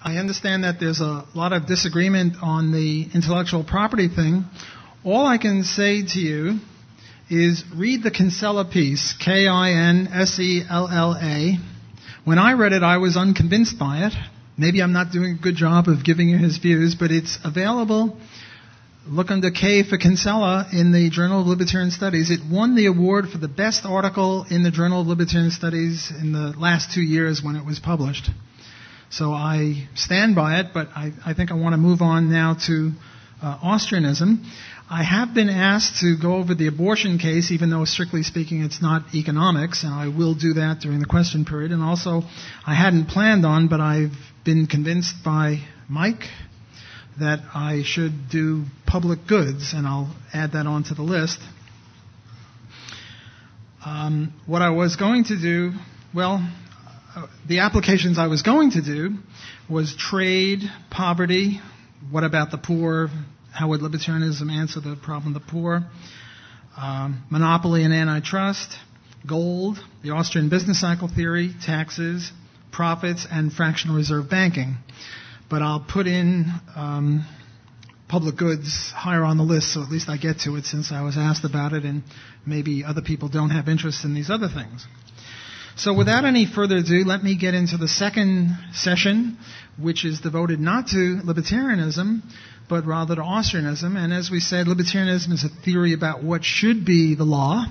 I understand that there's a lot of disagreement on the intellectual property thing. All I can say to you is read the Kinsella piece, Kinsella. When I read it, I was unconvinced by it. Maybe I'm not doing a good job of giving you his views, but it's available. Look under K for Kinsella in the Journal of Libertarian Studies. It won the award for the best article in the Journal of Libertarian Studies in the last 2 years when it was published. So I stand by it, but I think I want to move on now to Austrianism. I have been asked to go over the abortion case, even though strictly speaking it's not economics, and I will do that during the question period. And also, I hadn't planned on, but I've been convinced by Mike that I should do public goods, and I'll add that onto the list. What I was going to do, the applications I was going to do was trade, poverty, what about the poor, how would libertarianism answer the problem of the poor, monopoly and antitrust, gold, the Austrian business cycle theory, taxes, profits, and fractional reserve banking. But I'll put in public goods higher on the list, so at least I get to it since I was asked about it, and maybe other people don't have interest in these other things. So without any further ado, let me get into the second session, which is devoted not to libertarianism, but rather to Austrianism. And as we said, libertarianism is a theory about what should be the law,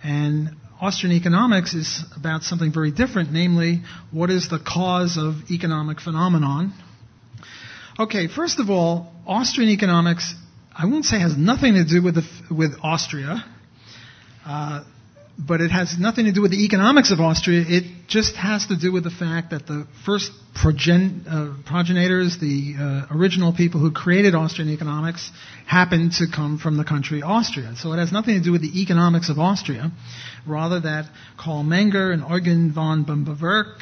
and Austrian economics is about something very different, namely, what is the cause of economic phenomenon? Okay, first of all, Austrian economics, I won't say has nothing to do with Austria, but it has nothing to do with the economics of Austria. It just has to do with the fact that the first progenitors, the original people who created Austrian economics, happened to come from the country Austria. So it has nothing to do with the economics of Austria. Rather that Karl Menger and Eugen von boehm-bawerk,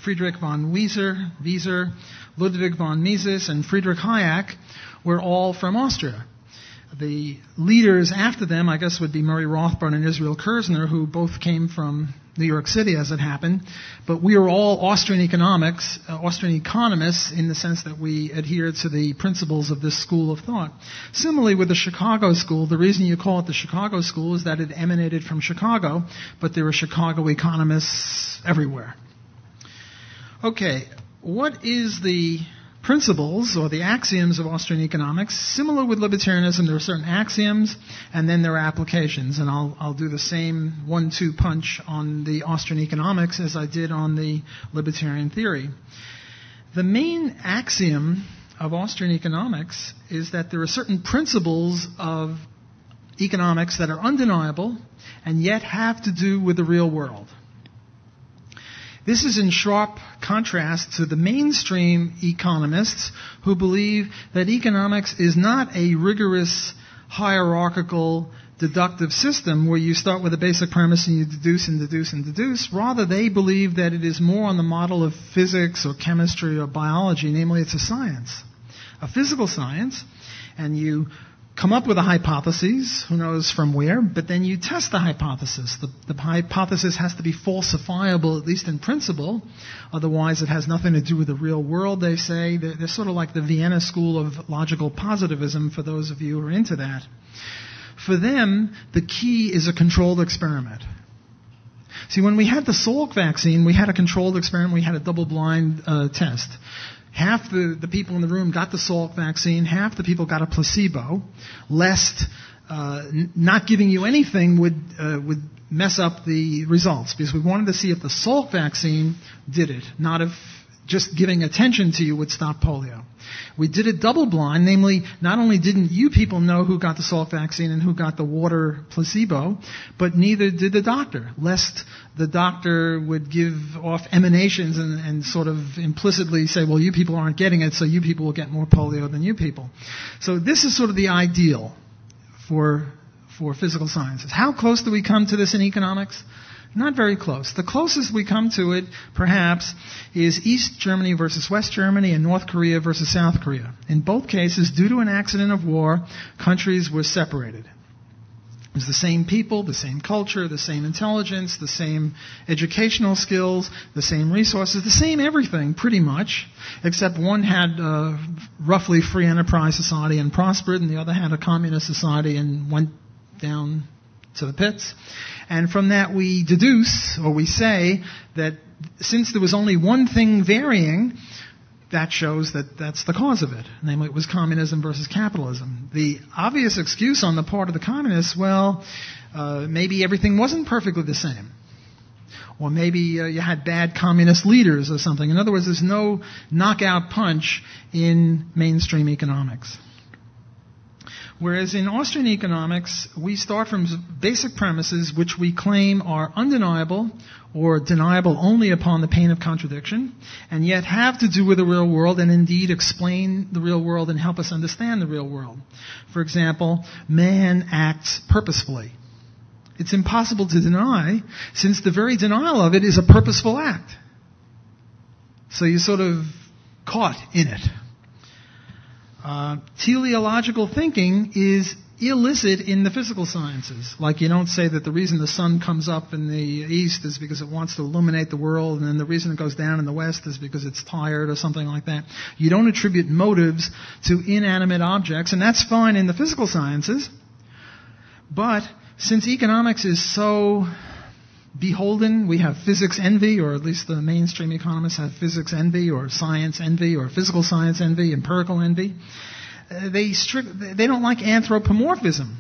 Friedrich von Wieser, Ludwig von Mises, and Friedrich Hayek were all from Austria. The leaders after them, I guess, would be Murray Rothbard and Israel Kirzner, who both came from New York City, as it happened. But we are all Austrian economists in the sense that we adhere to the principles of this school of thought. Similarly, with the Chicago School, the reason you call it the Chicago School is that it emanated from Chicago, but there are Chicago economists everywhere. Okay, what is the principles or the axioms of Austrian economics? Similar with libertarianism, there are certain axioms and then there are applications, and I'll do the same 1-2 punch on the Austrian economics as I did on the libertarian theory. The main axiom of Austrian economics is that there are certain principles of economics that are undeniable and yet have to do with the real world. This is in sharp contrast to the mainstream economists who believe that economics is not a rigorous, hierarchical, deductive system where you start with a basic premise and you deduce and deduce and deduce. Rather, they believe that it is more on the model of physics or chemistry or biology, namely it's a science, a physical science, and you come up with a hypothesis, who knows from where, but then you test the hypothesis. The hypothesis has to be falsifiable, at least in principle. Otherwise, it has nothing to do with the real world, they say. They're sort of like the Vienna School of Logical Positivism, for those of you who are into that. For them, the key is a controlled experiment. See, when we had the Salk vaccine, we had a controlled experiment. We had a double-blind test. Half the people in the room got the Salk vaccine, half the people got a placebo, lest not giving you anything would mess up the results, because we wanted to see if the Salk vaccine did it, not if just giving attention to you would stop polio. We did it double blind, namely, not only didn't you people know who got the Salk vaccine and who got the water placebo, but neither did the doctor, lest the doctor would give off emanations and sort of implicitly say, well, you people aren't getting it, so you people will get more polio than you people. So this is sort of the ideal for physical sciences. How close do we come to this in economics? Not very close. The closest we come to it, perhaps, is East Germany versus West Germany and North Korea versus South Korea. In both cases, due to an accident of war, countries were separated. It's the same people, the same culture, the same intelligence, the same educational skills, the same resources, the same everything, pretty much, except one had roughly free enterprise society and prospered, and the other had a communist society and went down to the pits. And from that we deduce, or we say, that since there was only one thing varying, that shows that that's the cause of it. Namely, it was communism versus capitalism. The obvious excuse on the part of the communists, well, maybe everything wasn't perfectly the same. Or maybe you had bad communist leaders or something. In other words, there's no knockout punch in mainstream economics. Whereas in Austrian economics, we start from basic premises which we claim are undeniable or deniable only upon the pain of contradiction, and yet have to do with the real world and indeed explain the real world and help us understand the real world. For example, man acts purposefully. It's impossible to deny, since the very denial of it is a purposeful act. So you're sort of caught in it. Teleological thinking is illicit in the physical sciences. Like, you don't say that the reason the sun comes up in the east is because it wants to illuminate the world, and then the reason it goes down in the west is because it's tired or something like that. You don't attribute motives to inanimate objects, and that's fine in the physical sciences. But since economics is so beholden, we have physics envy, or at least the mainstream economists have physics envy, or science envy, or physical science envy, empirical envy. They don't like anthropomorphism.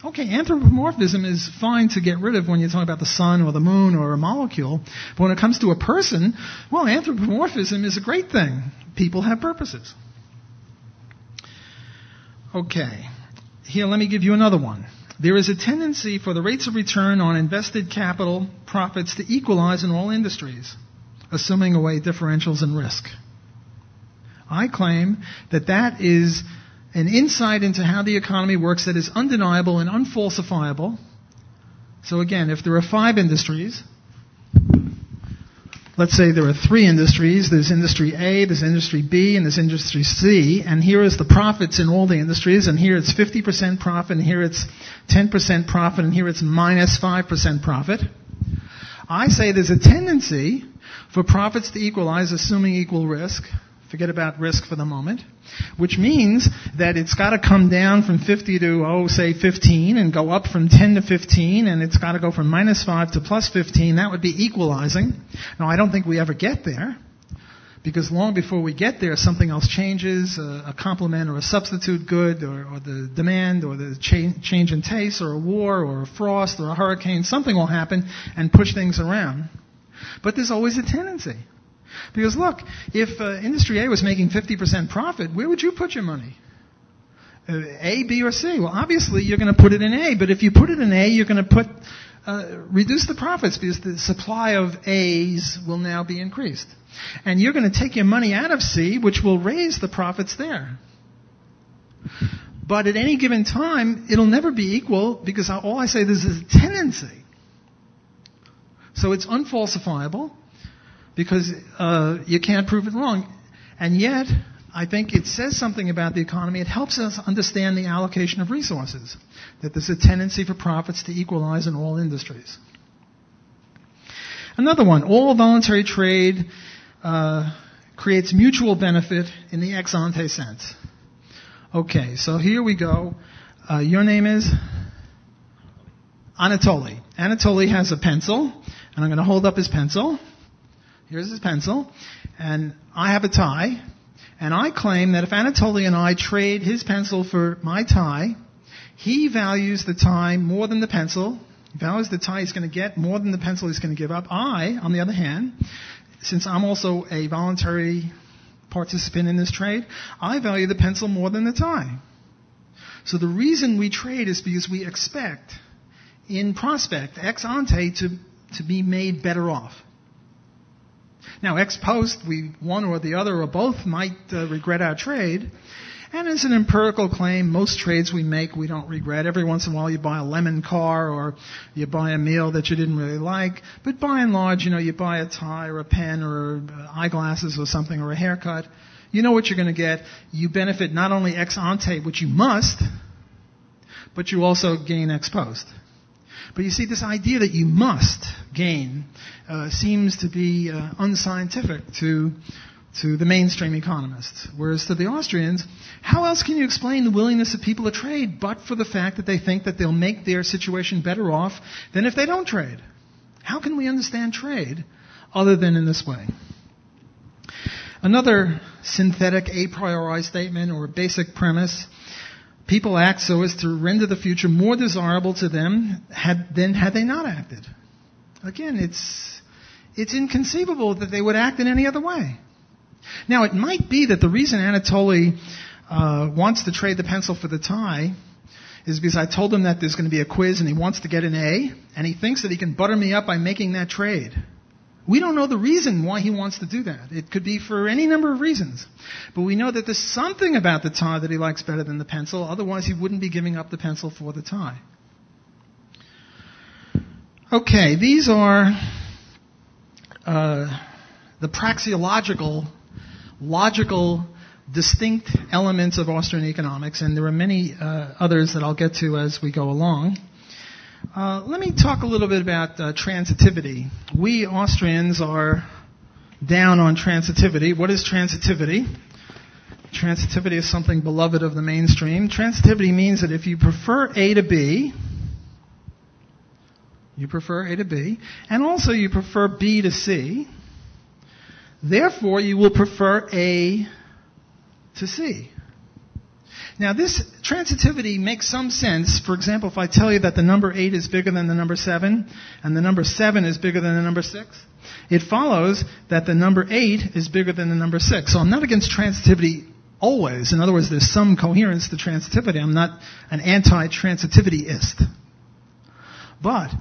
Okay, anthropomorphism is fine to get rid of when you're talking about the sun or the moon or a molecule, but when it comes to a person, well, anthropomorphism is a great thing. People have purposes. Okay, here, let me give you another one. There is a tendency for the rates of return on invested capital profits to equalize in all industries, assuming away differentials and risk. I claim that that is an insight into how the economy works that is undeniable and unfalsifiable. So again, if there are 5 industries, let's say there are 3 industries. There's industry A, there's industry B, and there's industry C. And here is the profits in all the industries. And here it's 50% profit, and here it's 10% profit, and here it's minus 5% profit. I say there's a tendency for profits to equalize, assuming equal risk. Forget about risk for the moment. Which means that it's got to come down from 50 to, say 15, and go up from 10 to 15, and it's got to go from minus 5 to plus 15. That would be equalizing. Now, I don't think we ever get there, because long before we get there, something else changes, a complement or a substitute good, or the demand, or the change in taste, or a war, or a frost, or a hurricane. Something will happen and push things around. But there's always a tendency. Because look, if industry A was making 50% profit, where would you put your money? A, B, or C? Well, obviously you're going to put it in A, but if you put it in A, you're going to reduce the profits, because the supply of A's will now be increased. And you're going to take your money out of C, which will raise the profits there. But at any given time, it'll never be equal, because all I say is there's a tendency. So it's unfalsifiable, because you can't prove it wrong. And yet, I think it says something about the economy. It helps us understand the allocation of resources, that there's a tendency for profits to equalize in all industries. Another one, all voluntary trade creates mutual benefit in the ex ante sense. Okay, so here we go. Your name is? Anatoly. Anatoly has a pencil, and I'm going to hold up his pencil. Here's his pencil, and I have a tie, and I claim that if Anatoly and I trade his pencil for my tie, he values the tie more than the pencil. He values the tie he's going to get more than the pencil he's going to give up. I, on the other hand, since I'm also a voluntary participant in this trade, I value the pencil more than the tie. So the reason we trade is because we expect, in prospect, ex ante, to be made better off. Now, ex post, one or the other or both might regret our trade. And as an empirical claim, most trades we make we don't regret. Every once in a while you buy a lemon car, or you buy a meal that you didn't really like. But by and large, you buy a tie or a pen or eyeglasses or something, or a haircut. You know what you're going to get. You benefit not only ex ante, which you must, but you also gain ex post. But you see, this idea that you must gain seems to be unscientific to the mainstream economists. Whereas to the Austrians, how else can you explain the willingness of people to trade but for the fact that they think that they'll make their situation better off than if they don't trade? How can we understand trade other than in this way? Another synthetic a priori statement or basic premise: people act so as to render the future more desirable to them than had they not acted. Again, it's inconceivable that they would act in any other way. Now, it might be that the reason Anatoly wants to trade the pencil for the tie is because I told him that there's going to be a quiz and he wants to get an A, and he thinks that he can butter me up by making that trade. We don't know the reason why he wants to do that. It could be for any number of reasons. But we know that there's something about the tie that he likes better than the pencil. Otherwise, he wouldn't be giving up the pencil for the tie. Okay, these are the praxeological, logical, distinct elements of Austrian economics, and there are many others that I'll get to as we go along. Let me talk a little bit about transitivity. We Austrians are down on transitivity. What is transitivity? Transitivity is something beloved of the mainstream. Transitivity means that if you prefer A to B, and also you prefer B to C, therefore you will prefer A to C. Now, this transitivity makes some sense. For example, if I tell you that the number 8 is bigger than the number 7, and the number 7 is bigger than the number 6, it follows that the number 8 is bigger than the number 6. So I'm not against transitivity always. In other words, there's some coherence to transitivity. I'm not an anti-transitivity-ist. But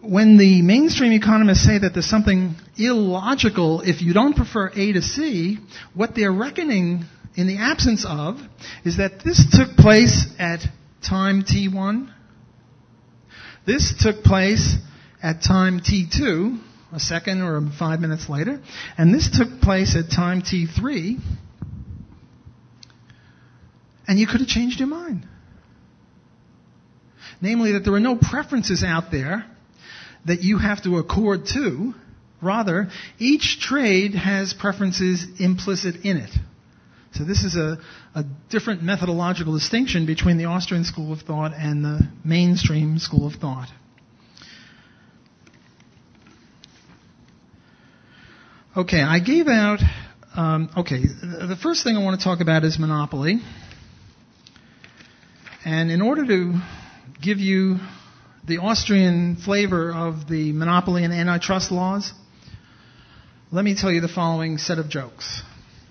when the mainstream economists say that there's something illogical if you don't prefer A to C, what they're reckoning in the absence of is that this took place at time t1. This took place at time t2, a second or 5 minutes later. And this took place at time t3. And you could have changed your mind. Namely, that there are no preferences out there that you have to accord to. Rather, each trade has preferences implicit in it. So this is a different methodological distinction between the Austrian school of thought and the mainstream school of thought. Okay, I gave out... the first thing I want to talk about is monopoly. And in order to give you the Austrian flavor of the monopoly and antitrust laws, let me tell you the following set of jokes.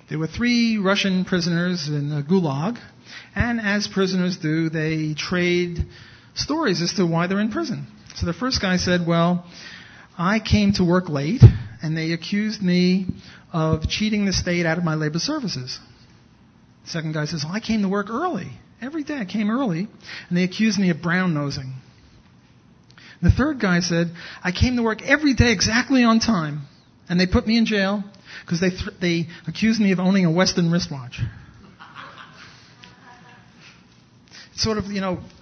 There were 3 Russian prisoners in a gulag, and as prisoners do, they trade stories as to why they're in prison. So the first guy said, well, I came to work late, and they accused me of cheating the state out of my labor services. The second guy says, well, I came to work early. Every day I came early, and they accused me of brown-nosing. The third guy said, I came to work every day exactly on time, and they put me in jail because they accused me of owning a Western wristwatch. Sort of,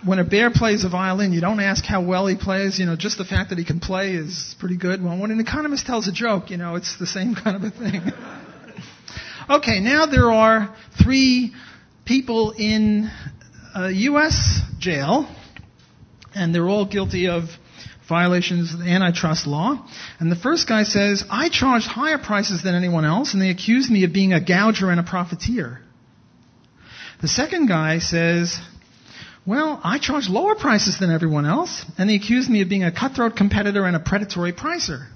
when a bear plays a violin, you don't ask how well he plays. Just the fact that he can play is pretty good. Well, when an economist tells a joke, it's the same kind of a thing. Okay, now there are 3 people in a U.S. jail, and they're all guilty of violations of the antitrust law. And the first guy says, I charged higher prices than anyone else, and they accused me of being a gouger and a profiteer. The second guy says, well, I charged lower prices than everyone else, and they accused me of being a cutthroat competitor and a predatory pricer.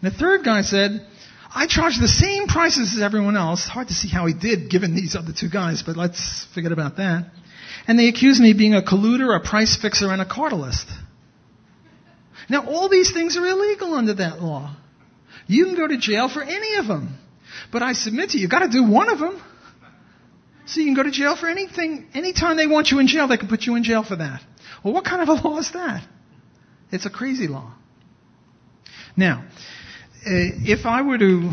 And the third guy said, I charged the same prices as everyone else. Hard to see how he did given these other 2 guys, but let's forget about that. And they accused me of being a colluder, a price fixer, and a cartelist. Now, all these things are illegal under that law. You can go to jail for any of them. But I submit to you, you've got to do one of them. So you can go to jail for anything. Anytime they want you in jail, they can put you in jail for that. Well, what kind of a law is that? It's a crazy law. Now, if I were to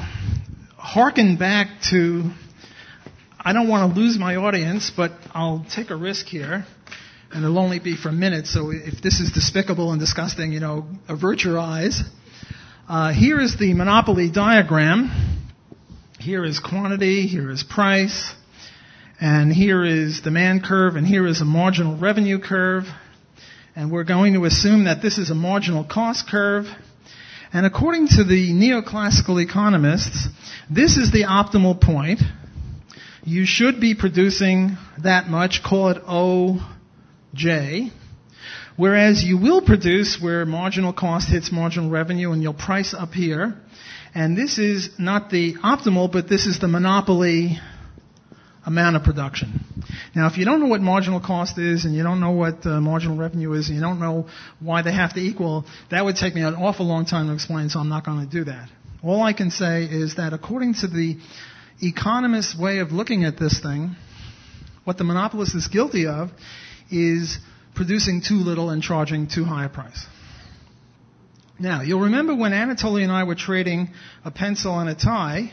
hearken back to, I don't want to lose my audience, but I'll take a risk here. and it'll only be for a minute, so if this is despicable and disgusting, avert your eyes. Here is the monopoly diagram. Here is quantity, here is price, and here is demand curve, and here is a marginal revenue curve. And we're going to assume that this is a marginal cost curve. And according to the neoclassical economists, this is the optimal point. You should be producing that much, call it OJ, whereas you will produce where marginal cost hits marginal revenue and you'll price up here. And this is not the optimal, but this is the monopoly amount of production. Now, if you don't know what marginal cost is and you don't know what marginal revenue is and you don't know why they have to equal, that would take me an awful long time to explain, so I'm not going to do that. All I can say is that according to the economist's way of looking at this thing, what the monopolist is guilty of is producing too little and charging too high a price. Now, you'll remember when Anatoly and I were trading a pencil and a tie,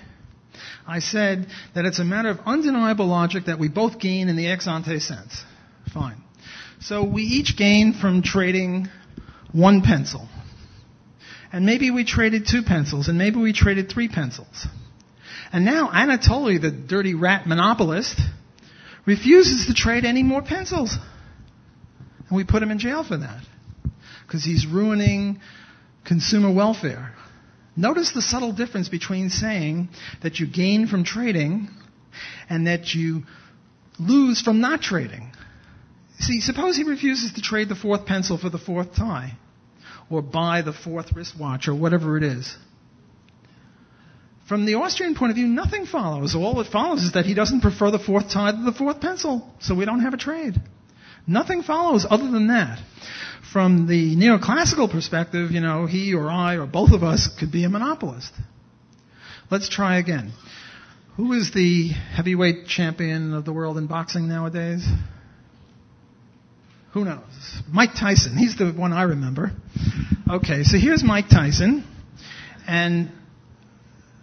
I said that it's a matter of undeniable logic that we both gain in the ex ante sense. Fine. So we each gain from trading one pencil. And maybe we traded two pencils, and maybe we traded three pencils. And now Anatoly, the dirty rat monopolist, refuses to trade any more pencils. And we put him in jail for that. Because he's ruining consumer welfare. Notice the subtle difference between saying that you gain from trading and that you lose from not trading. See, suppose he refuses to trade the fourth pencil for the fourth tie, or buy the fourth wristwatch, or whatever it is. From the Austrian point of view, nothing follows. All that follows is that he doesn't prefer the fourth tie to the fourth pencil, so we don't have a trade. Nothing follows other than that. From the neoclassical perspective, he or I or both of us could be a monopolist. Let's try again. Who is the heavyweight champion of the world in boxing nowadays? Who knows? Mike Tyson. He's the one I remember. Okay, so here's Mike Tyson. And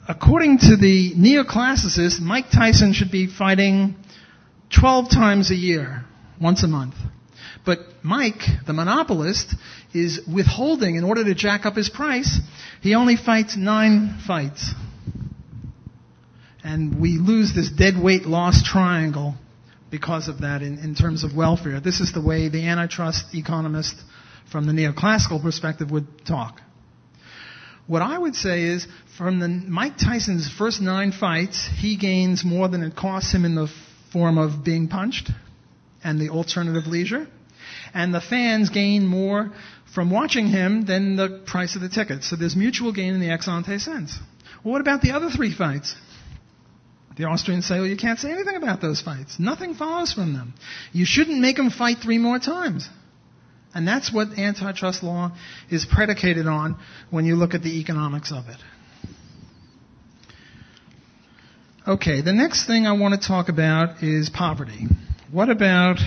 according to the neoclassicists, Mike Tyson should be fighting 12 times a year, once a month. But Mike, the monopolist, is withholding in order to jack up his price. He only fights 9 fights. And we lose this dead weight loss triangle because of that in terms of welfare. This is the way the antitrust economist from the neoclassical perspective would talk. What I would say is, from Mike Tyson's first 9 fights, he gains more than it costs him in the form of being punched and the alternative leisure. And the fans gain more from watching him than the price of the ticket. So there's mutual gain in the ex ante sense. Well, what about the other 3 fights? The Austrians say, well, you can't say anything about those fights. Nothing follows from them. You shouldn't make them fight 3 more times. And that's what antitrust law is predicated on when you look at the economics of it. Okay, the next thing I want to talk about is poverty. What about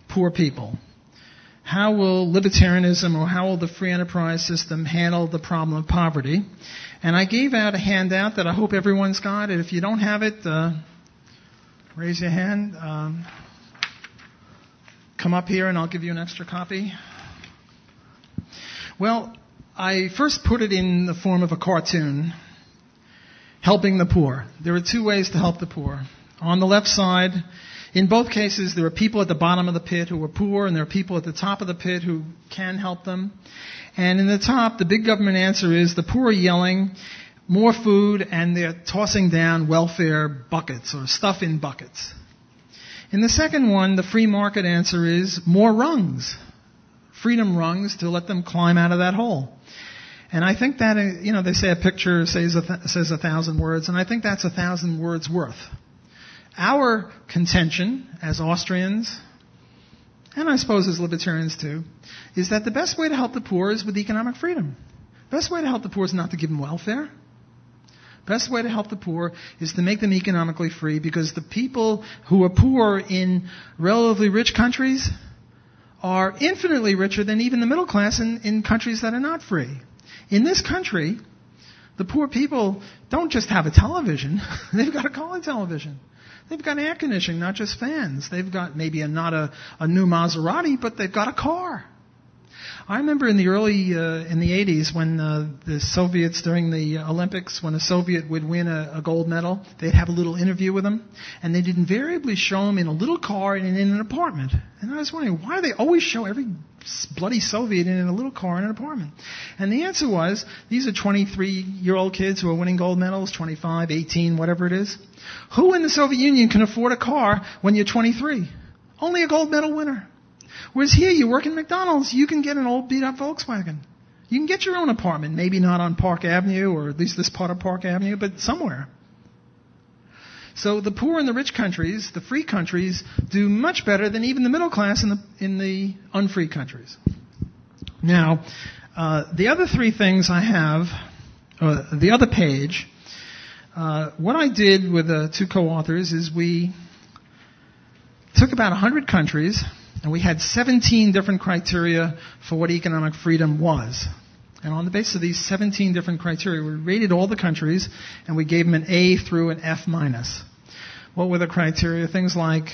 poor people? How will libertarianism or how will the free enterprise system handle the problem of poverty? And I gave out a handout that I hope everyone's got. And if you don't have it, raise your hand. Come up here and I'll give you an extra copy. Well, I first put it in the form of a cartoon, helping the poor. There are 2 ways to help the poor. On the left side, in both cases, there are people at the bottom of the pit who are poor, and there are people at the top of the pit who can help them. And in the top, the big government answer is the poor are yelling, more food, and they're tossing down welfare buckets or stuff in buckets. In the second one, the free market answer is more rungs, freedom rungs to let them climb out of that hole. And I think that, they say a picture says 1,000 words, and I think that's 1,000 words worth. Our contention as Austrians, and I suppose as libertarians too, is that the best way to help the poor is with economic freedom. The best way to help the poor is not to give them welfare. The best way to help the poor is to make them economically free, because the people who are poor in relatively rich countries are infinitely richer than even the middle class in countries that are not free. In this country, The poor people don't just have a television. They've got a color television. They've got air conditioning, not just fans. They've got maybe not a new Maserati, but they've got a car. I remember in the 80s when the Soviets, during the Olympics, when a Soviet would win a gold medal, they'd have a little interview with him, and they'd invariably show him in a little car and in an apartment. And I was wondering, why do they always show every bloody Soviet in a little car in an apartment? And the answer was, these are 23-year-old kids who are winning gold medals, 25, 18, whatever it is. Who in the Soviet Union can afford a car when you're 23? Only a gold medal winner. Whereas here, you work in McDonald's, you can get an old beat-up Volkswagen. You can get your own apartment, maybe not on Park Avenue, or at least this part of Park Avenue, but somewhere. So the poor in the rich countries, the free countries, do much better than even the middle class in the unfree countries. Now, the other three things I have, the other page, what I did with the two co-authors is we took about 100 countries, and we had 17 different criteria for what economic freedom was. And on the basis of these 17 different criteria, we rated all the countries, and we gave them an A through an F minus. What were the criteria? Things like,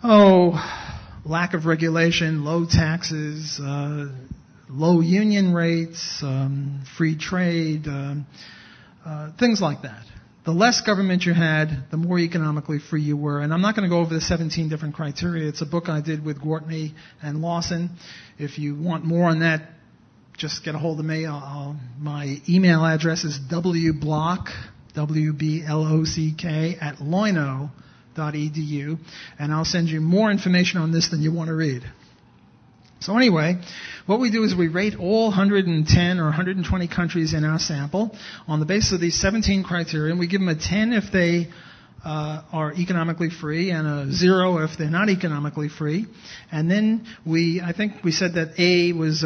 lack of regulation, low taxes, low union rates, free trade, things like that. The less government you had, the more economically free you were. And I'm not going to go over the 17 different criteria. It's a book I did with Gortney and Lawson. If you want more on that, just get a hold of me. My email address is wblock, W-B-L-O-C-K, @loino.edu. And I'll send you more information on this than you want to read. So anyway, what we do is we rate all 110 or 120 countries in our sample on the basis of these 17 criteria, and we give them a 10 if they are economically free and a 0 if they're not economically free. And then I think we said that A was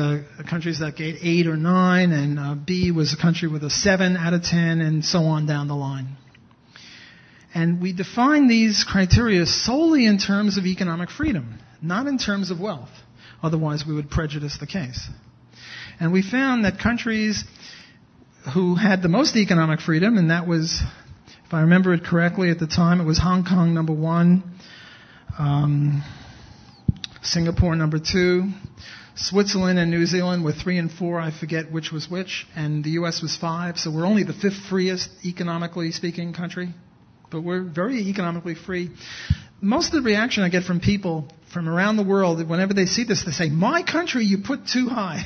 countries that get 8 or 9, and B was a country with a 7 out of 10, and so on down the line. And we define these criteria solely in terms of economic freedom, not in terms of wealth. Otherwise, we would prejudice the case. And we found that countries who had the most economic freedom, and that was, if I remember it correctly at the time, it was Hong Kong number 1, Singapore number 2, Switzerland and New Zealand were 3 and 4, I forget which was which, and the U.S. was 5, so we're only the 5th freest economically speaking country, but we're very economically free. Most of the reaction I get from people from around the world, whenever they see this, they say, my country you put too high.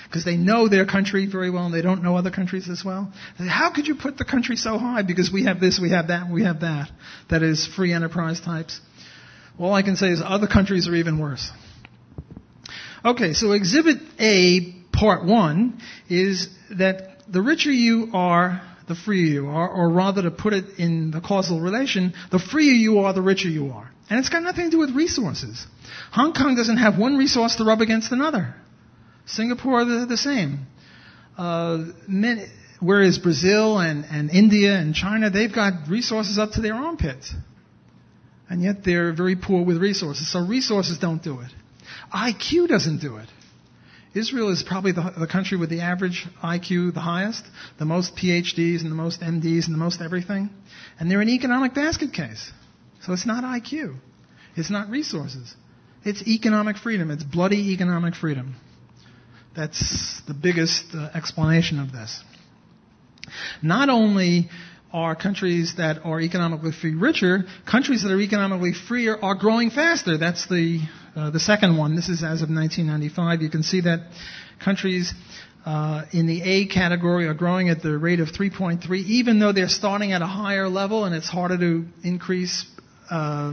Because they know their country very well and they don't know other countries as well. They say, how could you put the country so high? Because we have this, we have that, and we have that. That is free enterprise types. All I can say is other countries are even worse. Okay, so Exhibit A, Part 1, is that the richer you are, the freer you are, or rather to put it in the causal relation, the freer you are, the richer you are. And it's got nothing to do with resources. Hong Kong doesn't have one resource to rub against another. Singapore, the same. Whereas Brazil and India and China, they've got resources up to their armpits. And yet they're very poor with resources. So resources don't do it. IQ doesn't do it. Israel is probably the country with the average IQ the highest, the most PhDs and the most MDs and the most everything. And they're an economic basket case. So it's not IQ. It's not resources. It's economic freedom. It's bloody economic freedom. That's the biggest explanation of this. Not only are countries that are economically free richer, countries that are economically freer are growing faster. That's the second one. This is as of 1995. You can see that countries in the A category are growing at the rate of 3.3, even though they're starting at a higher level, and it's harder to increase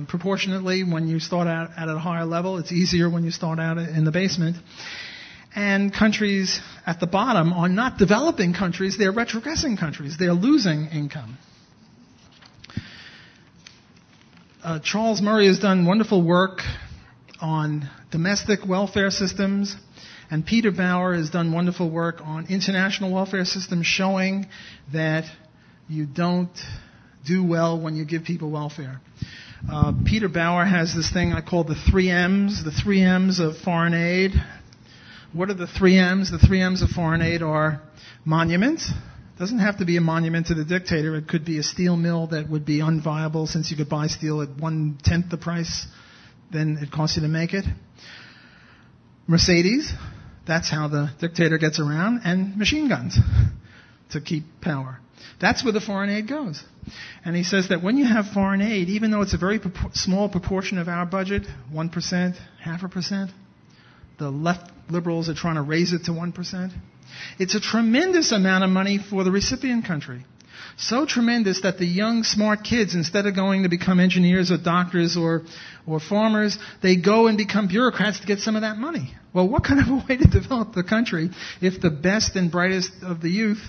proportionately when you start out at a higher level. It's easier when you start out in the basement. And countries at the bottom are not developing countries, they're retrogressing countries. They're losing income. Charles Murray has done wonderful work on domestic welfare systems, and Peter Bauer has done wonderful work on international welfare systems, showing that you don't do well when you give people welfare. Peter Bauer has this thing I call the 3 M's of foreign aid. what are the 3Ms? The 3Ms of foreign aid are monuments. It doesn't have to be a monument to the dictator. It could be a steel mill that would be unviable since you could buy steel at 1/10 the price than it costs you to make it. Mercedes, that's how the dictator gets around, and machine guns to keep power. That's where the foreign aid goes. And he says that when you have foreign aid, even though it's a very small proportion of our budget, 1%, 0.5%, the left liberals are trying to raise it to 1%, it's a tremendous amount of money for the recipient country. So tremendous that the young, smart kids, instead of going to become engineers or doctors or farmers, they go and become bureaucrats to get some of that money. Well, what kind of a way to develop the country if the best and brightest of the youth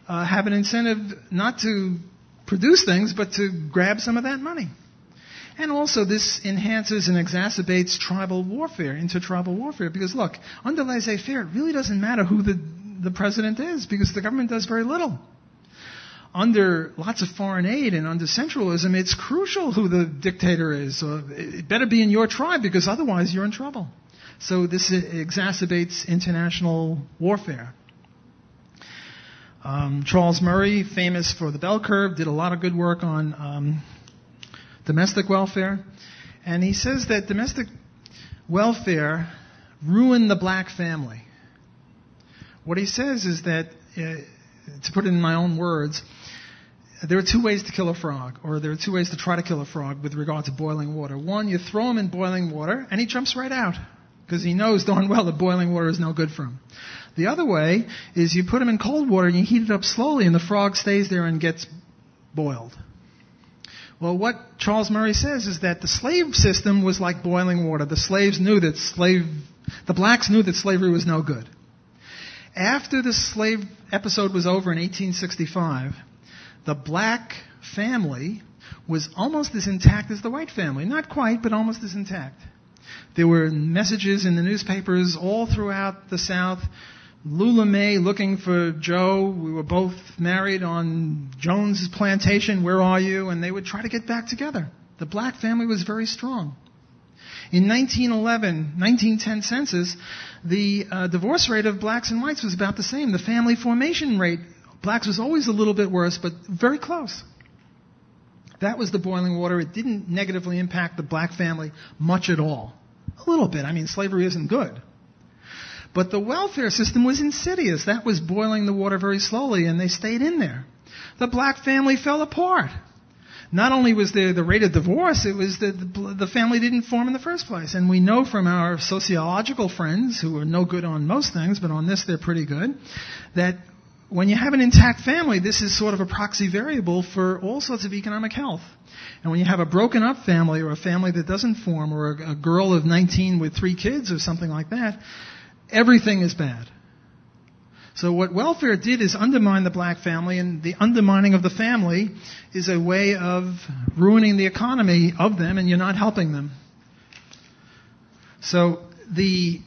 have an incentive not to produce things, but to grab some of that money? And also this enhances and exacerbates tribal warfare, intertribal warfare, because look, under laissez-faire, it really doesn't matter who the president is, because the government does very little. Under lots of foreign aid and under centralism, it's crucial who the dictator is. It better be in your tribe, because otherwise you're in trouble. So this exacerbates international warfare. Charles Murray, famous for the bell curve, did a lot of good work on domestic welfare. And he says that domestic welfare ruined the black family. What he says is that, to put it in my own words, there are two ways to kill a frog, or there are two ways to try to kill a frog with regard to boiling water. One, you throw him in boiling water, and he jumps right out, because he knows darn well that boiling water is no good for him. The other way is you put him in cold water, and you heat it up slowly, and the frog stays there and gets boiled. Well, what Charles Murray says is that the slave system was like boiling water. The slaves knew that the blacks knew that slavery was no good. After the slave episode was over in 1865, the black family was almost as intact as the white family. Not quite, but almost as intact. There were messages in the newspapers all throughout the South. Lula May looking for Joe. We were both married on Jones's plantation. Where are you? And they would try to get back together. The black family was very strong. In 1910 census, the divorce rate of blacks and whites was about the same. The family formation rate, blacks was always a little bit worse, but very close. That was the boiling water. It didn't negatively impact the black family much at all. A little bit. I mean, slavery isn't good. But the welfare system was insidious. That was boiling the water very slowly, and they stayed in there. The black family fell apart. Not only was there the rate of divorce, it was that the family didn't form in the first place. And we know from our sociological friends, who are no good on most things, but on this they're pretty good, that when you have an intact family, this is sort of a proxy variable for all sorts of economic health. And when you have a broken up family, or a family that doesn't form, or a girl of 19 with 3 kids or something like that, everything is bad. So what welfare did is undermine the black family, and the undermining of the family is a way of ruining the economy of them, and you're not helping them. So the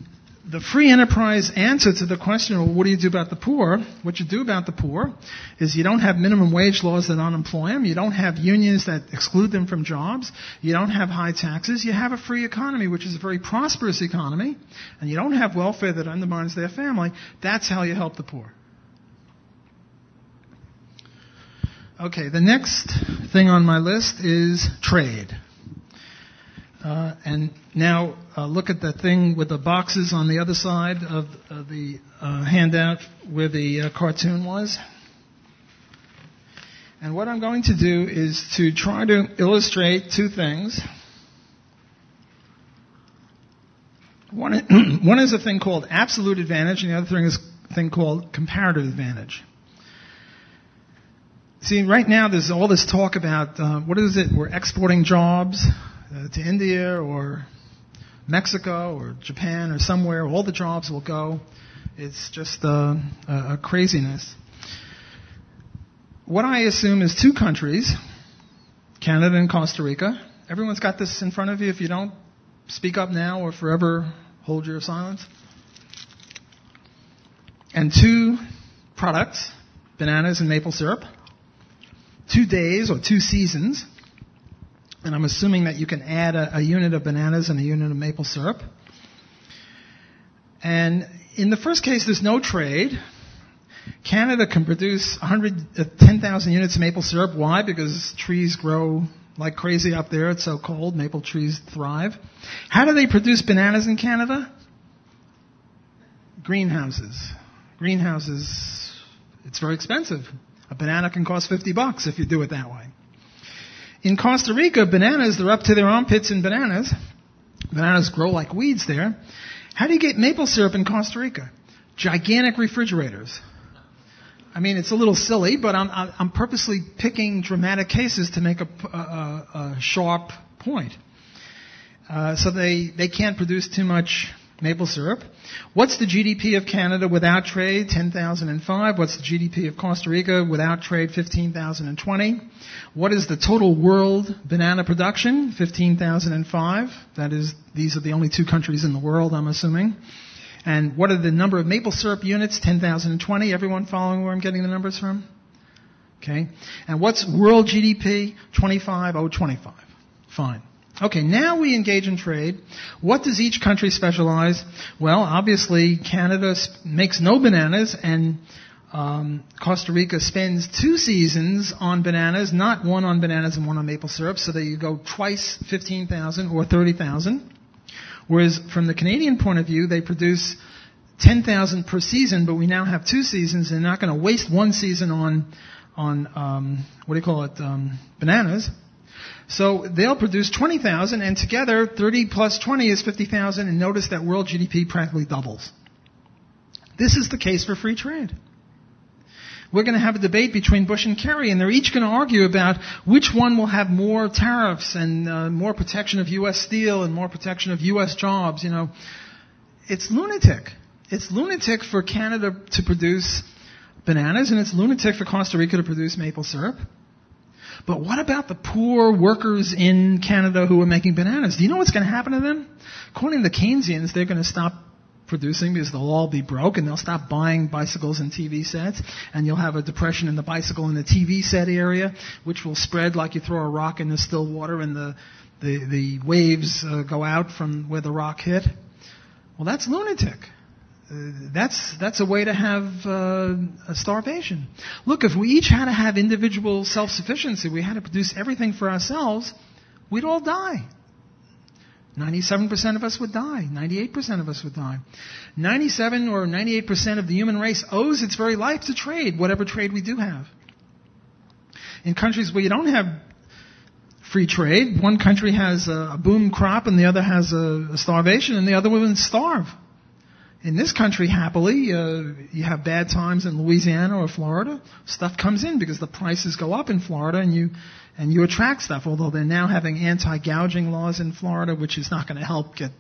free enterprise answer to the question, well, what do you do about the poor? What you do about the poor is you don't have minimum wage laws that unemploy them. You don't have unions that exclude them from jobs. You don't have high taxes. You have a free economy, which is a very prosperous economy. And you don't have welfare that undermines their family. That's how you help the poor. Okay, the next thing on my list is trade. And now look at the thing with the boxes on the other side of the handout where the cartoon was. And what I'm going to do is to try to illustrate two things. One is a thing called absolute advantage, and the other thing is a thing called comparative advantage. See, right now there's all this talk about, what is it, we're exporting jobs to India or Mexico or Japan or somewhere. All the jobs will go. It's just a craziness. What I assume is 2 countries, Canada and Costa Rica. Everyone's got this in front of you. If you don't, speak up now or forever hold your silence. And 2 products, bananas and maple syrup. 2 days or 2 seasons. And I'm assuming that you can add a unit of bananas and a unit of maple syrup. And in the first case, there's no trade. Canada can produce 10,000 units of maple syrup. Why? Because trees grow like crazy up there. It's so cold. Maple trees thrive. How do they produce bananas in Canada? Greenhouses. Greenhouses, it's very expensive. A banana can cost $50 if you do it that way. In Costa Rica, bananas, they're up to their armpits in bananas. Bananas grow like weeds there. How do you get maple syrup in Costa Rica? Gigantic refrigerators. I mean, it's a little silly, but I'm purposely picking dramatic cases to make a sharp point. So they can't produce too much maple syrup. What's the GDP of Canada without trade? 10,005. What's the GDP of Costa Rica without trade? 15,020. What is the total world banana production? 15,005. That is, these are the only two countries in the world, I'm assuming. And what are the number of maple syrup units? 10,020. Everyone following where I'm getting the numbers from? Okay. And what's world GDP? 25,025. Fine. Okay, now we engage in trade. What does each country specialize? Well, obviously, Canada makes no bananas, and Costa Rica spends 2 seasons on bananas, not one on bananas and one on maple syrup, so that you go twice 15,000 or 30,000. Whereas from the Canadian point of view, they produce 10,000 per season, but we now have 2 seasons, and they're not going to waste 1 season on bananas. So they'll produce 20,000, and together 30 plus 20 is 50,000, and notice that world GDP practically doubles. This is the case for free trade. We're going to have a debate between Bush and Kerry, and they're each going to argue about which one will have more tariffs and more protection of U.S. steel and more protection of U.S. jobs. You know, it's lunatic. It's lunatic for Canada to produce bananas, and it's lunatic for Costa Rica to produce maple syrup. But what about the poor workers in Canada who are making bananas? Do you know what's going to happen to them? According to the Keynesians, they're going to stop producing because they'll all be broke, and they'll stop buying bicycles and TV sets, and you'll have a depression in the bicycle and the TV set area, which will spread like you throw a rock in the still water and the waves go out from where the rock hit. Well, that's lunatic. That's a way to have a starvation. Look, if we each had to have individual self-sufficiency, we had to produce everything for ourselves, we'd all die. 97% of us would die. 98% of us would die. 97 or 98% of the human race owes its very life to trade, whatever trade we do have. In countries where you don't have free trade, one country has a boom crop and the other has a starvation, and the other women starve. In this country, happily, you have bad times in Louisiana or Florida. Stuff comes in because the prices go up in Florida, and you attract stuff. Although they're now having anti-gouging laws in Florida, which is not going to help get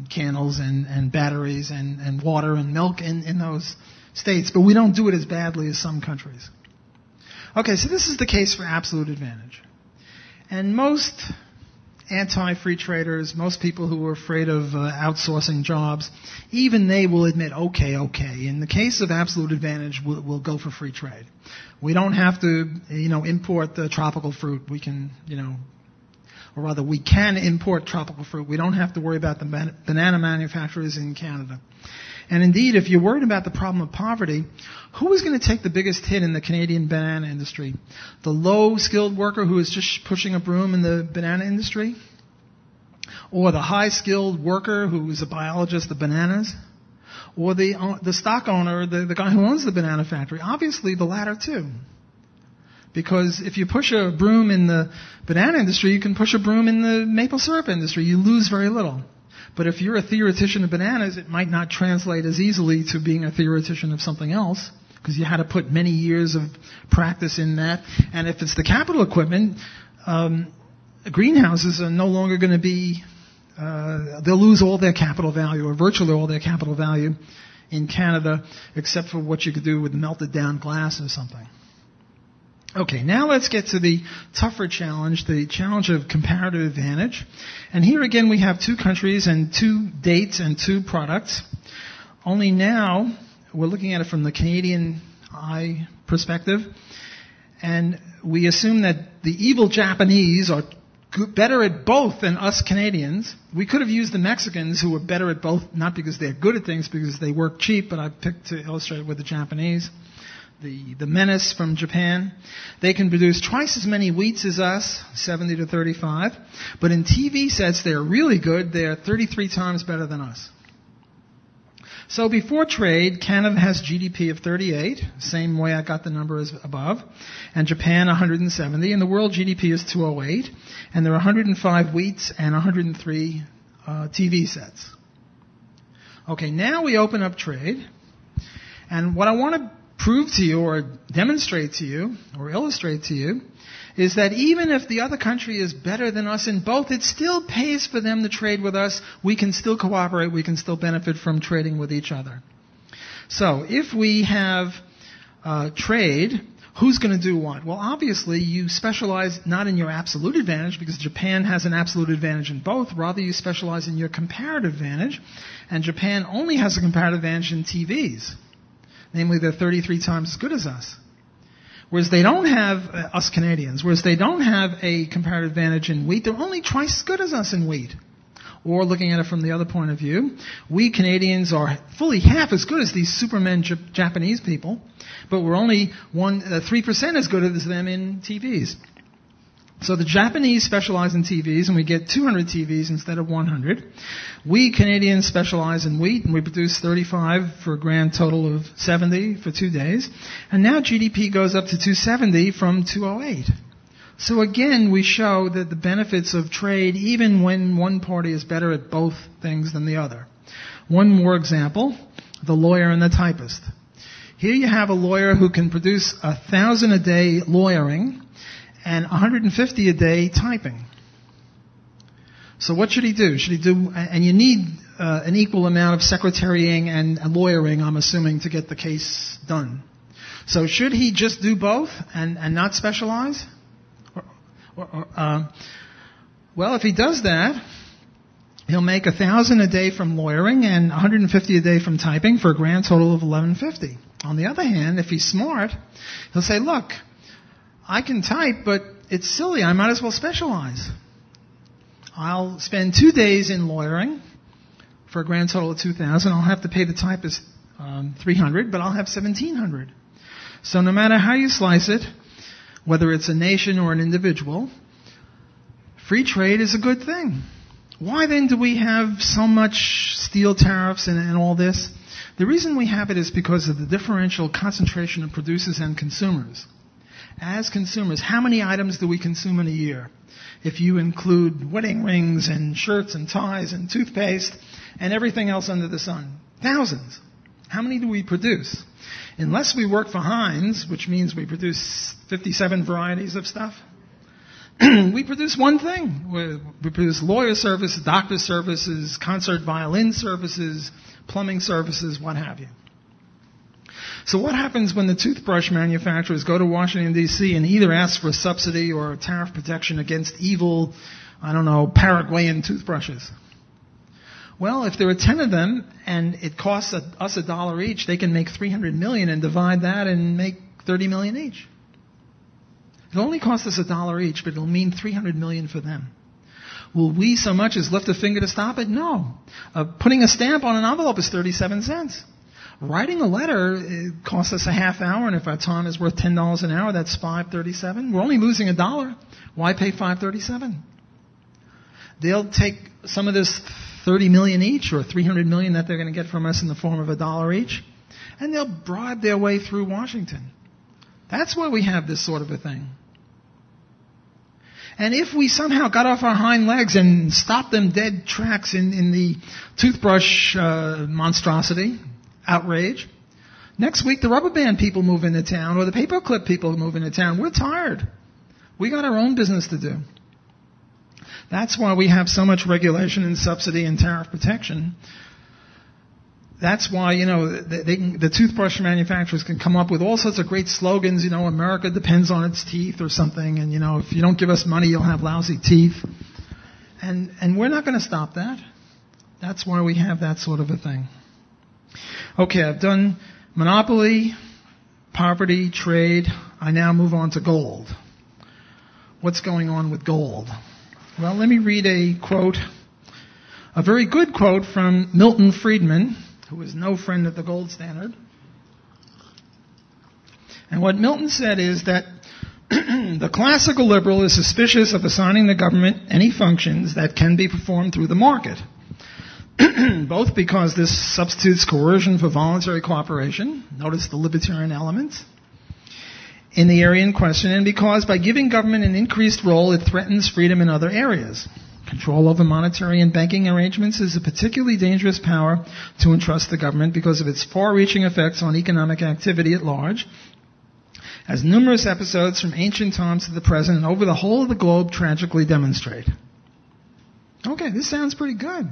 candles and batteries and water and milk in those states. But we don't do it as badly as some countries. Okay, so this is the case for absolute advantage. And most anti-free traders, most people who are afraid of outsourcing jobs, even they will admit, okay. In the case of absolute advantage, we'll go for free trade. We don't have to, import the tropical fruit. We can, or rather, we can import tropical fruit. We don't have to worry about the banana manufacturers in Canada. And indeed, if you're worried about the problem of poverty, who is going to take the biggest hit in the Canadian banana industry? The low-skilled worker who is just pushing a broom in the banana industry? Or the high-skilled worker who is a biologist of bananas? Or the stock owner, the guy who owns the banana factory? Obviously, the latter too. Because if you push a broom in the banana industry, you can push a broom in the maple syrup industry. You lose very little. But if you're a theoretician of bananas, it might not translate as easily to being a theoretician of something else, because you had to put many years of practice in that. And if it's the capital equipment, greenhouses are no longer going to be, they'll lose all their capital value, or virtually all their capital value in Canada, except for what you could do with melted down glass or something. Okay, now let's get to the tougher challenge, the challenge of comparative advantage. And here again we have 2 countries and 2 dates and 2 products. Only now we're looking at it from the Canadian eye perspective. And we assume that the evil Japanese are better at both than us Canadians. We could have used the Mexicans, who were better at both, not because they're good at things, because they work cheap, but I picked to illustrate it with the Japanese. The menace from Japan. They can produce twice as many wheats as us, 70 to 35. But in TV sets, they're really good. They're 33 times better than us. So before trade, Canada has GDP of 38, same way I got the number as above, and Japan 170, and the world GDP is 208, and there are 105 wheats and 103 TV sets. Okay, now we open up trade, and what I want to prove to you or demonstrate to you or illustrate to you is that even if the other country is better than us in both, it still pays for them to trade with us. We can still cooperate. We can still benefit from trading with each other. So if we have trade, who's going to do what? Well, obviously, you specialize not in your absolute advantage, because Japan has an absolute advantage in both. Rather, you specialize in your comparative advantage. And Japan only has a comparative advantage in TVs. Namely, they're 33 times as good as us. Whereas they don't have, us Canadians, whereas they don't have a comparative advantage in wheat, they're only twice as good as us in wheat. Or looking at it from the other point of view, we Canadians are fully half as good as these supermen Japanese people, but we're only 3% as good as them in TVs. So the Japanese specialize in TVs, and we get 200 TVs instead of 100. We Canadians specialize in wheat, and we produce 35 for a grand total of 70 for 2 days. And now GDP goes up to 270 from 208. So again, we show that the benefits of trade, even when one party is better at both things than the other. One more example, the lawyer and the typist. Here you have a lawyer who can produce 1,000 a day lawyering, and 150 a day typing. So what should he do? Should he do, and you need an equal amount of secretarying and lawyering, I'm assuming, to get the case done. So should he just do both and not specialize? Well, if he does that, he'll make 1,000 a day from lawyering and 150 a day from typing for a grand total of 1,150. On the other hand, if he's smart, he'll say, look, I can type, but it's silly. I might as well specialize. I'll spend 2 days in lawyering for a grand total of 2,000. I'll have to pay the typist $300, but I'll have $1,700. So no matter how you slice it, whether it's a nation or an individual, free trade is a good thing. Why then do we have so much steel tariffs and all this? The reason we have it is because of the differential concentration of producers and consumers. As consumers, how many items do we consume in a year? If you include wedding rings and shirts and ties and toothpaste and everything else under the sun. Thousands. How many do we produce? Unless we work for Heinz, which means we produce 57 varieties of stuff, we produce one thing. We produce lawyer services, doctor services, concert violin services, plumbing services, what have you. So what happens when the toothbrush manufacturers go to Washington, D.C. and either ask for a subsidy or a tariff protection against evil, Paraguayan toothbrushes? Well, if there are 10 of them and it costs us $1 each, they can make $300 million and divide that and make $30 million each. It only costs us $1 each, but it'll mean $300 million for them. Will we so much as lift a finger to stop it? No. Putting a stamp on an envelope is 37 cents. Writing a letter, it costs us a half hour, and if our time is worth $10 an hour, that's $5.37. We're only losing $1. Why pay $5.37? They'll take some of this $30 million each, or $300 million that they're going to get from us in the form of $1 each, and they'll bribe their way through Washington. That's why we have this sort of a thing. And if we somehow got off our hind legs and stopped them dead tracks in the toothbrush monstrosity, outrage, next week the rubber band people move into town, or the paperclip people move into town. We're tired. We got our own business to do. That's why we have so much regulation and subsidy and tariff protection. That's why, the toothbrush manufacturers can come up with all sorts of great slogans, America depends on its teeth or something, and, if you don't give us money, you'll have lousy teeth. And we're not going to stop that. That's why we have that sort of a thing. Okay, I've done monopoly, poverty, trade. I now move on to gold. What's going on with gold? Well, let me read a quote, a very good quote from Milton Friedman, who is no friend of the gold standard. And what Milton said is that the classical liberal is suspicious of assigning the government any functions that can be performed through the market, both because this substitutes coercion for voluntary cooperation, notice the libertarian elements, in the area in question, and because by giving government an increased role, it threatens freedom in other areas. Control over monetary and banking arrangements is a particularly dangerous power to entrust to government because of its far-reaching effects on economic activity at large, as numerous episodes from ancient times to the present and over the whole of the globe tragically demonstrate. Okay, this sounds pretty good.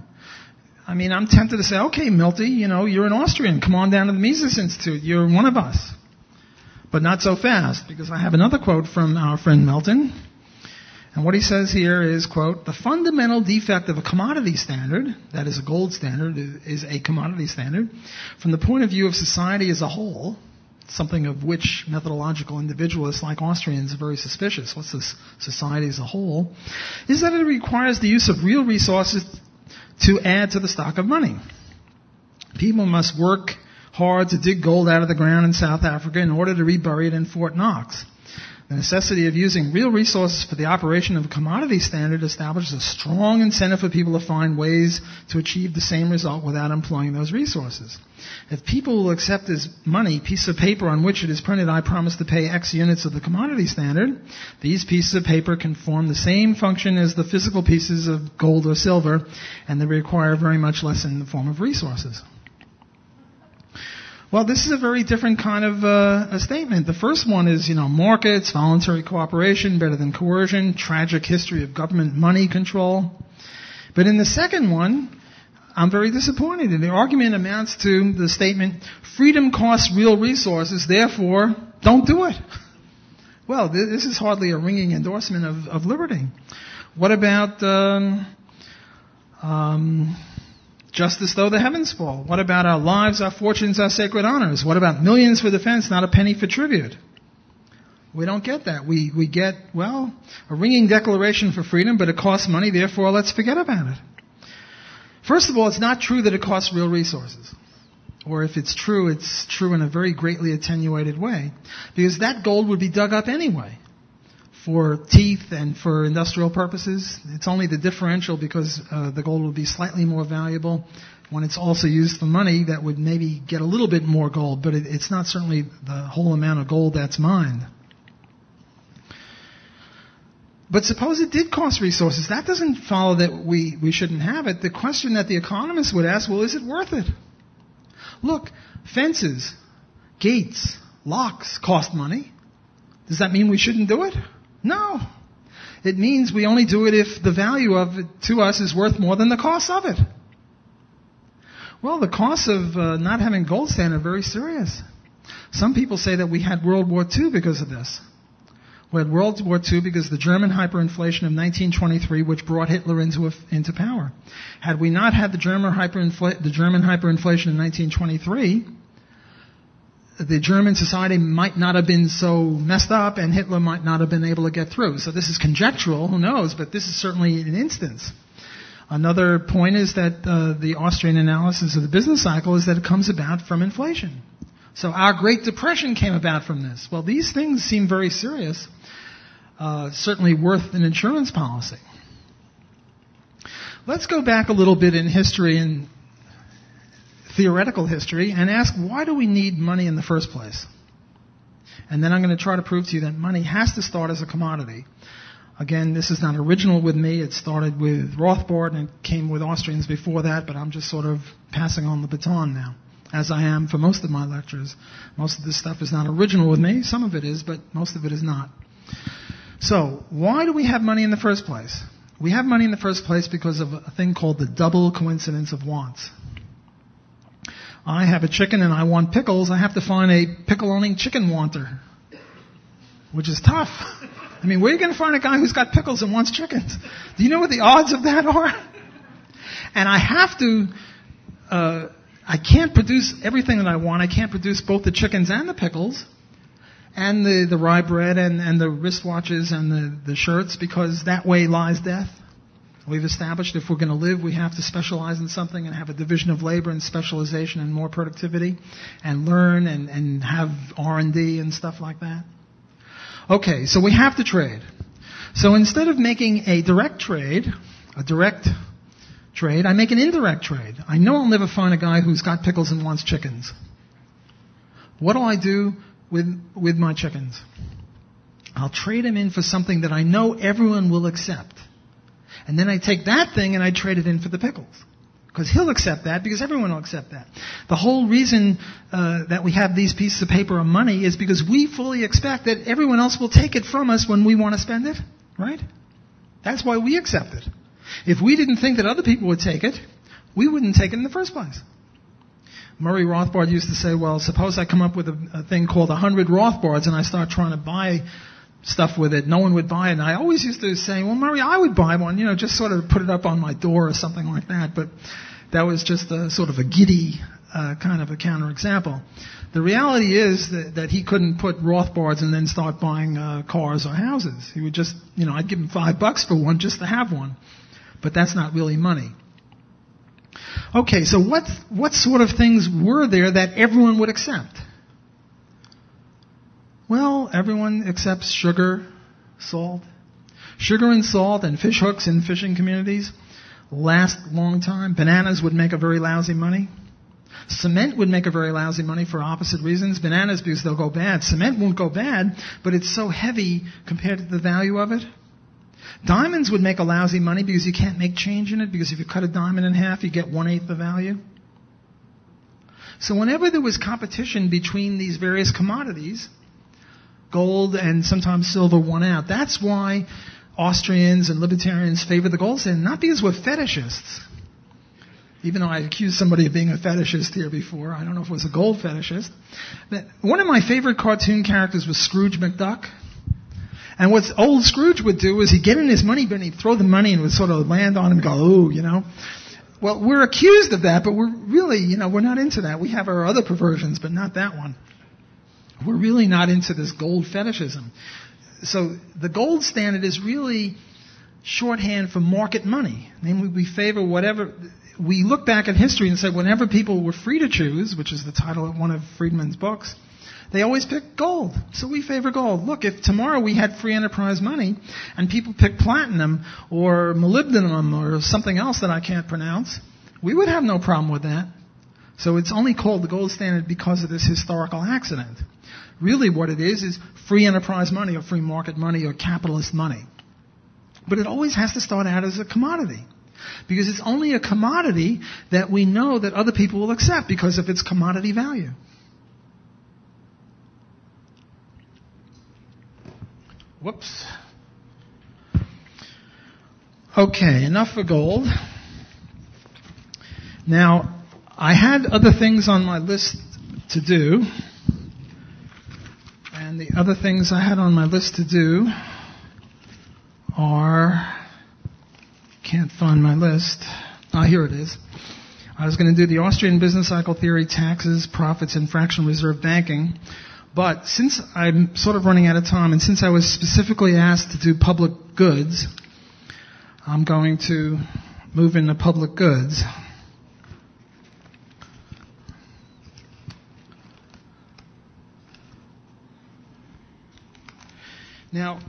I mean, I'm tempted to say, okay, Milty, you're an Austrian. Come on down to the Mises Institute. You're one of us. But not so fast, because I have another quote from our friend Milton. And what he says here is, quote, the fundamental defect of a commodity standard, that is a gold standard, is a commodity standard, from the point of view of society as a whole, something of which methodological individualists like Austrians are very suspicious, what's this society as a whole, is that it requires the use of real resources to add to the stock of money. People must work hard to dig gold out of the ground in South Africa in order to rebury it in Fort Knox. The necessity of using real resources for the operation of a commodity standard establishes a strong incentive for people to find ways to achieve the same result without employing those resources. If people will accept as money pieces of paper on which it is printed, I promise to pay X units of the commodity standard, these pieces of paper can form the same function as the physical pieces of gold or silver, and they require very much less in the form of resources. Well, this is a very different kind of a statement. The first one is, markets, voluntary cooperation, better than coercion, tragic history of government money control. But in the second one, I'm very disappointed. And the argument amounts to the statement, freedom costs real resources, therefore, don't do it. Well, this is hardly a ringing endorsement of liberty. What about justice though the heavens fall? What about our lives, our fortunes, our sacred honors? What about millions for defense, not a penny for tribute? We don't get that. We get, a ringing declaration for freedom, but it costs money, therefore let's forget about it. First of all, it's not true that it costs real resources. Or if it's true in a very greatly attenuated way. Because that gold would be dug up anyway. For teeth and for industrial purposes. It's only the differential because the gold would be slightly more valuable when it's also used for money that would maybe get a little bit more gold, but it's not certainly the whole amount of gold that's mined. But suppose it did cost resources. That doesn't follow that we shouldn't have it. The question that the economist would ask, is it worth it? Look, fences, gates, locks cost money. Does that mean we shouldn't do it? No. It means we only do it if the value of it to us is worth more than the cost of it. Well, the costs of not having gold standard are very serious. Some people say that we had World War II because of this. We had World War II because of the German hyperinflation of 1923, which brought Hitler into power. Had we not had the German hyperinflation in 1923, the German society might not have been so messed up and Hitler might not have been able to get through. So this is conjectural, who knows, but this is certainly an instance. Another point is that the Austrian analysis of the business cycle is that it comes about from inflation. So our Great Depression came about from this. Well, these things seem very serious, certainly worth an insurance policy. Let's go back a little bit in history and theoretical history and ask, why do we need money in the first place? And then I'm going to try to prove to you that money has to start as a commodity. Again, this is not original with me. It started with Rothbard and it came with Austrians before that, but I'm just sort of passing on the baton now, as I am for most of my lectures. Most of this stuff is not original with me. Some of it is, but most of it is not. So, why do we have money in the first place? We have money in the first place because of a thing called the double coincidence of wants. I have a chicken and I want pickles. I have to find a pickle-owning chicken wanter, which is tough. I mean, where are you going to find a guy who's got pickles and wants chickens? Do you know what the odds of that are? And I have to, I can't produce everything that I want. I can't produce both the chickens and the pickles and the rye bread and the wristwatches and the shirts, because that way lies death. We've established if we're going to live, we have to specialize in something and have a division of labor and specialization and more productivity and learn and have R&D and stuff like that. Okay, so we have to trade. So instead of making a direct trade, I make an indirect trade. I know I'll never find a guy who's got pickles and wants chickens. What do I do with my chickens? I'll trade them in for something that I know everyone will accept. And then I take that thing and I trade it in for the pickles. Because he'll accept that, because everyone will accept that. The whole reason that we have these pieces of paper or money is because we fully expect that everyone else will take it from us when we want to spend it, right? That's why we accept it. If we didn't think that other people would take it, we wouldn't take it in the first place. Murray Rothbard used to say, well, suppose I come up with a thing called 100 Rothbards and I start trying to buy stuff with it. No one would buy it. And I always used to say, well, Murray, I would buy one, just sort of put it up on my door or something like that. But that was just a sort of a giddy kind of a counterexample. The reality is that he couldn't put Rothbards and then start buying cars or houses. He would just, I'd give him $5 for one just to have one. But that's not really money. Okay, so what sort of things were there that everyone would accept? Well, everyone accepts sugar, salt. Sugar and salt and fish hooks in fishing communities last a long time. Bananas would make a very lousy money. Cement would make a very lousy money for opposite reasons. Bananas because they'll go bad. Cement won't go bad, but it's so heavy compared to the value of it. Diamonds would make a lousy money because you can't make change in it, because if you cut a diamond in half, you get 1/8 the value. So whenever there was competition between these various commodities, gold and sometimes silver won out. That's why Austrians and libertarians favor the gold standard, not because we're fetishists. Even though I accused somebody of being a fetishist here before. I don't know if it was a gold fetishist. But one of my favorite cartoon characters was Scrooge McDuck. And what old Scrooge would do is he'd get in his money bin, he'd throw the money and it would sort of land on him and go, oh, Well, we're accused of that, but we're really, we're not into that. We have our other perversions, but not that one. We're really not into this gold fetishism. So the gold standard is really shorthand for market money. Namely, we favor whatever. We look back at history and say whenever people were free to choose, which is the title of one of Friedman's books, they always picked gold. So we favor gold. Look, if tomorrow we had free enterprise money and people picked platinum or molybdenum or something else that I can't pronounce, we would have no problem with that. So it's only called the gold standard because of this historical accident. Really what it is free enterprise money or free market money or capitalist money. But it always has to start out as a commodity. Because it's only a commodity that we know that other people will accept because of its commodity value. Whoops. Okay, enough for gold. Now, I had other things on my list to do. And the other things I had on my list to do are... Can't find my list. Here it is. I was going to do the Austrian business cycle theory, taxes, profits, and fractional reserve banking. But since I'm sort of running out of time, and since I was specifically asked to do public goods, I'm going to move into public goods. Now,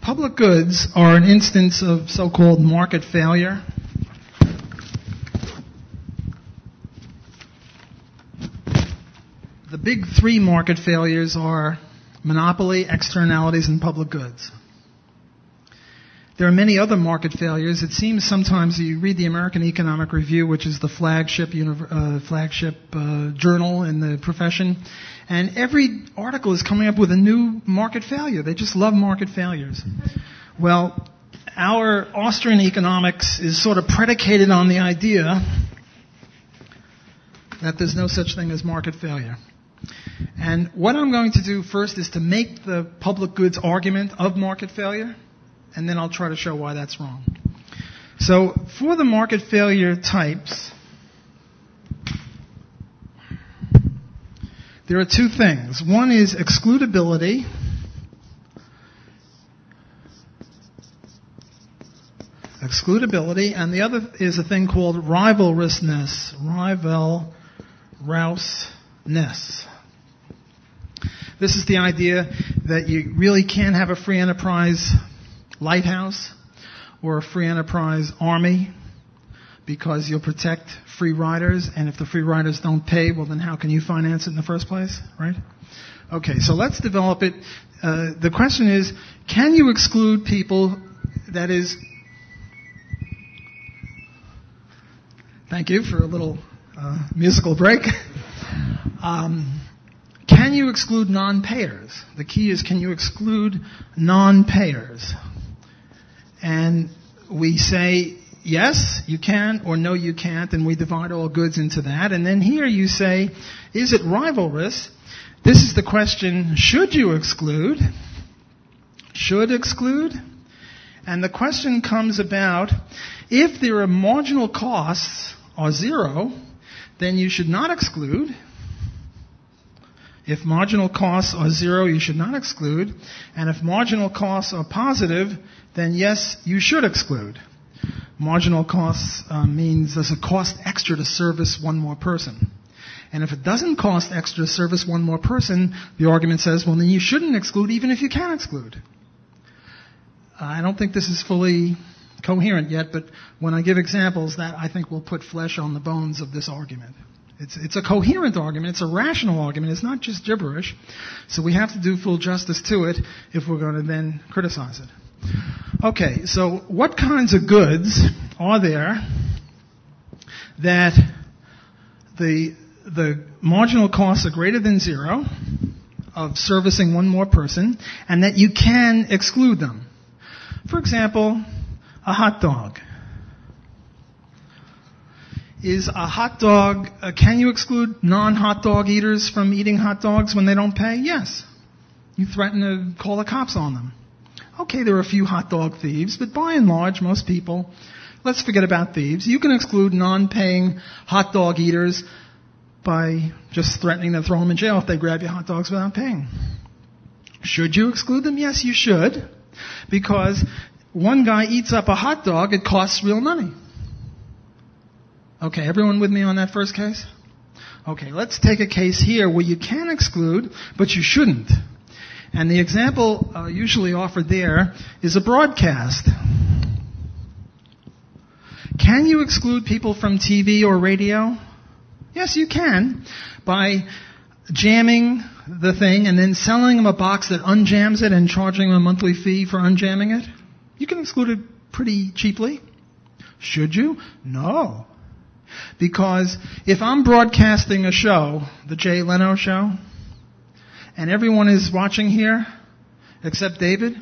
public goods are an instance of so-called market failure. The big three market failures are monopoly, externalities, and public goods. There are many other market failures. It seems sometimes you read the American Economic Review, which is the flagship journal in the profession, and every article is coming up with a new market failure. They just love market failures. Well, our Austrian economics is sort of predicated on the idea that there's no such thing as market failure. And what I'm going to do first is to make the public goods argument of market failure, and then I'll try to show why that's wrong. So for the market failure types, there are two things. One is excludability, Excludability. And the other is a thing called rivalrousness. Rivalrousness. This is the idea that you really can't have a free enterprise Lighthouse or a free enterprise army because you'll protect free riders, and if the free riders don't pay, well then how can you finance it in the first place, right? Okay, so let's develop it. The question is, can you exclude people, that is, thank you for a little musical break. Can you exclude non-payers? The key is, can you exclude non-payers? And we say, yes, you can, or no, you can't, and we divide all goods into that. And then here you say, is it rivalrous? This is the question, should you exclude? Should exclude? And the question comes about, if there are marginal costs are zero, then you should not exclude. If marginal costs are zero, you should not exclude. And if marginal costs are positive, then yes, you should exclude. Marginal costs means does it cost extra to service one more person? And if it doesn't cost extra to service one more person, the argument says, well, then you shouldn't exclude even if you can exclude. I don't think this is fully coherent yet, but when I give examples, that I think will put flesh on the bones of this argument. It's a coherent argument. It's a rational argument. It's not just gibberish. So we have to do full justice to it if we're going to then criticize it. Okay, so what kinds of goods are there that the marginal costs are greater than zero of servicing one more person, and that you can exclude them? For example, a hot dog. Is a hot dog, can you exclude non-hot dog eaters from eating hot dogs when they don't pay? Yes. You threaten to call the cops on them. Okay, there are a few hot dog thieves, but by and large, most people, let's forget about thieves. You can exclude non-paying hot dog eaters by just threatening to throw them in jail if they grab your hot dogs without paying. Should you exclude them? Yes, you should. Because one guy eats up a hot dog, it costs real money. Okay, everyone with me on that first case? Okay, let's take a case here where you can exclude, but you shouldn't. And the example usually offered there is a broadcast. Can you exclude people from TV or radio? Yes, you can, by jamming the thing and then selling them a box that unjams it and charging them a monthly fee for unjamming it. You can exclude it pretty cheaply. Should you? No. Because if I'm broadcasting a show, the Jay Leno show, and everyone is watching here except David,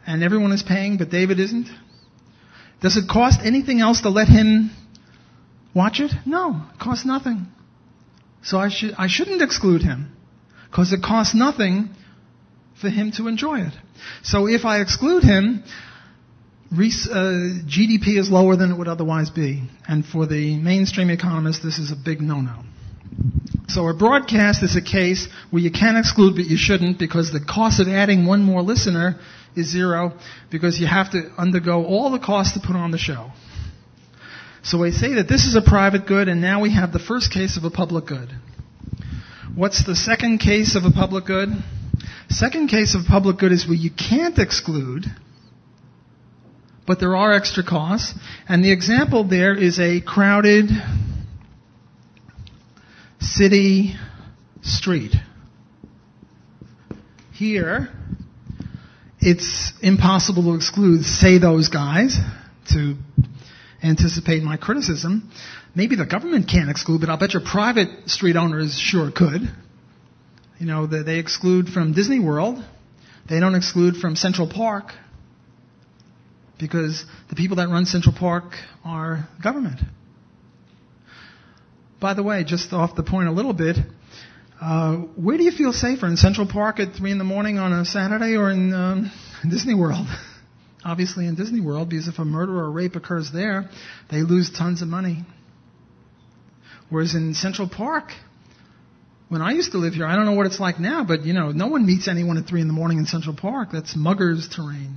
and everyone is paying but David isn't, does it cost anything else to let him watch it? No, it costs nothing. So I shouldn't exclude him, because it costs nothing for him to enjoy it. So if I exclude him, GDP is lower than it would otherwise be. And for the mainstream economist, this is a big no-no. So a broadcast is a case where you can exclude, but you shouldn't, because the cost of adding one more listener is zero, because you have to undergo all the costs to put on the show. So we say that this is a private good, and now we have the first case of a public good. What's the second case of a public good? Second case of public good is where you can't exclude, but there are extra costs. And the example there is a crowded city street. Here, it's impossible to exclude, say, those guys, to anticipate my criticism. Maybe the government can't exclude, but I'll bet your private street owners sure could. You know, they exclude from Disney World. They don't exclude from Central Park, because the people that run Central Park are government. By the way, just off the point a little bit, where do you feel safer, in Central Park at 3 in the morning on a Saturday, or in Disney World? Obviously in Disney World, because if a murder or a rape occurs there, they lose tons of money. Whereas in Central Park, when I used to live here, I don't know what it's like now, but, you know, no one meets anyone at 3 in the morning in Central Park. That's muggers' terrain.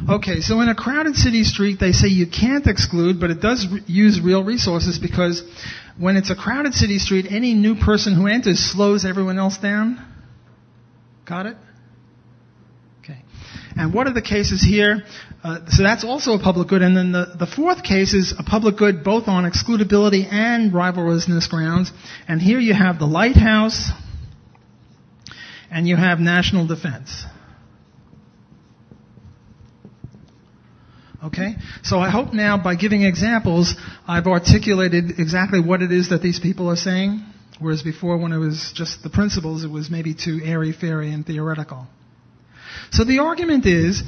Okay, so in a crowded city street, they say you can't exclude, but it does use real resources, because when it's a crowded city street, any new person who enters slows everyone else down. Got it? Okay. And what are the cases here? So that's also a public good. And then the fourth case is a public good both on excludability and rivalrousness grounds. And here you have the Lighthouse and you have national defense. Okay? So I hope now by giving examples, I've articulated exactly what it is that these people are saying, whereas before when it was just the principles, it was maybe too airy-fairy and theoretical. So the argument is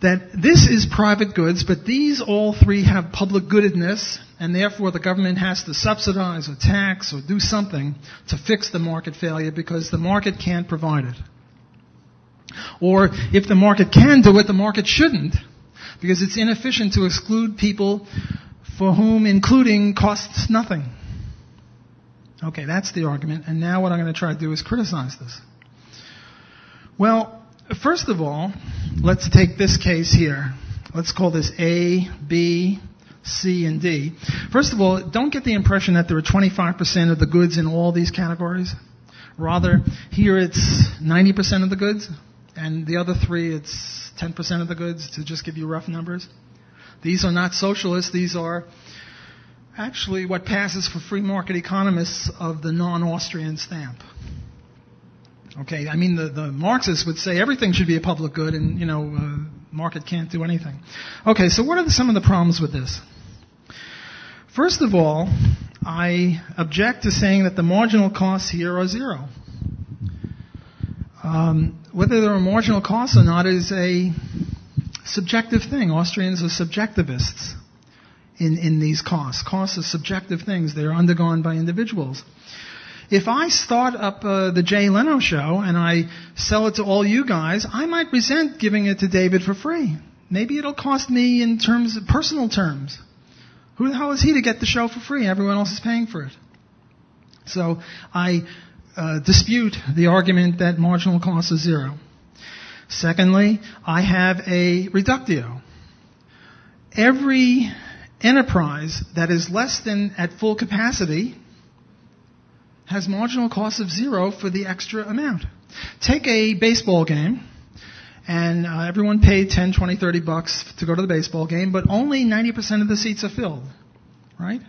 that this is private goods, but these all three have public goodness, and therefore the government has to subsidize or tax or do something to fix the market failure because the market can't provide it. Or if the market can do it, the market shouldn't, because it's inefficient to exclude people for whom including costs nothing. Okay, that's the argument, and now what I'm going to try to do is criticize this. Well, first of all, let's take this case here. Let's call this A, B, C, and D. First of all, don't get the impression that there are 25% of the goods in all these categories. Rather, here it's 90% of the goods, and the other three it's 10% of the goods, to just give you rough numbers. These are not socialists. These are actually what passes for free market economists of the non-Austrian stamp. Okay, I mean, the Marxists would say everything should be a public good and, market can't do anything. Okay, so what are some of the problems with this? First of all, I object to saying that the marginal costs here are zero. Whether there are marginal costs or not is a subjective thing. Austrians are subjectivists in these costs. Costs are subjective things. They're undergone by individuals. If I start up the Jay Leno show and I sell it to all you guys, I might resent giving it to David for free. Maybe it'll cost me in terms of personal terms. Who the hell is he to get the show for free? Everyone else is paying for it. So I dispute the argument that marginal cost is zero. Secondly, I have a reductio. Every enterprise that is less than at full capacity has marginal cost of zero for the extra amount. Take a baseball game, and everyone paid $10, $20, $30 to go to the baseball game, but only 90% of the seats are filled, right?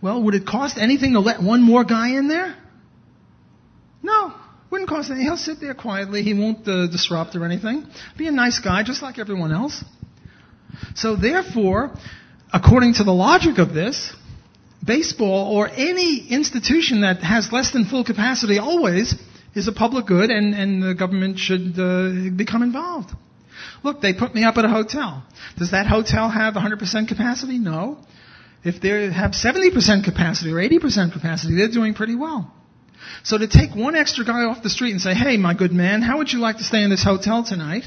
Well, would it cost anything to let one more guy in there? No, wouldn't cost anything. He'll sit there quietly. He won't disrupt or anything. Be a nice guy, just like everyone else. So therefore, according to the logic of this, baseball or any institution that has less than full capacity always is a public good, and the government should become involved. Look, they put me up at a hotel. Does that hotel have 100% capacity? No. If they have 70% capacity or 80% capacity, they're doing pretty well. So to take one extra guy off the street and say, hey, my good man, how would you like to stay in this hotel tonight,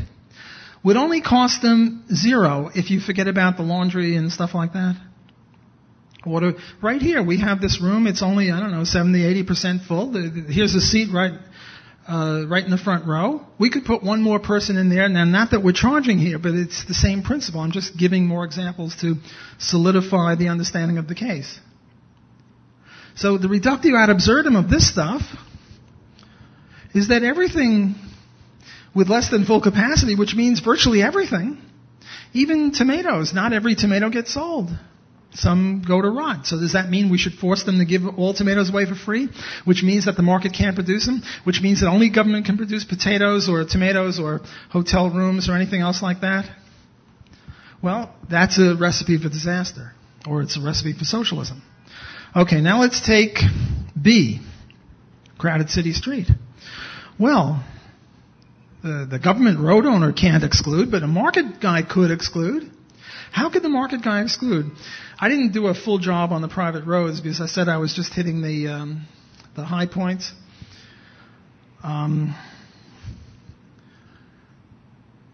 would only cost them zero if you forget about the laundry and stuff like that. Right here, we have this room. It's only, 70, 80% full. Here's a seat right in the front row. We could put one more person in there. Now, not that we're charging here, but it's the same principle. I'm just giving more examples to solidify the understanding of the case. So the reductio ad absurdum of this stuff is that everything with less than full capacity, which means virtually everything, even tomatoes, not every tomato gets sold. Some go to rot. So does that mean we should force them to give all tomatoes away for free? Which means that the market can't produce them? Which means that only government can produce potatoes or tomatoes or hotel rooms or anything else like that? Well, that's a recipe for disaster. Or it's a recipe for socialism. Okay, now let's take B, crowded city street. Well, the government road owner can't exclude, but a market guy could exclude. How could the market guy exclude? I didn't do a full job on the private roads because I said I was just hitting the high points.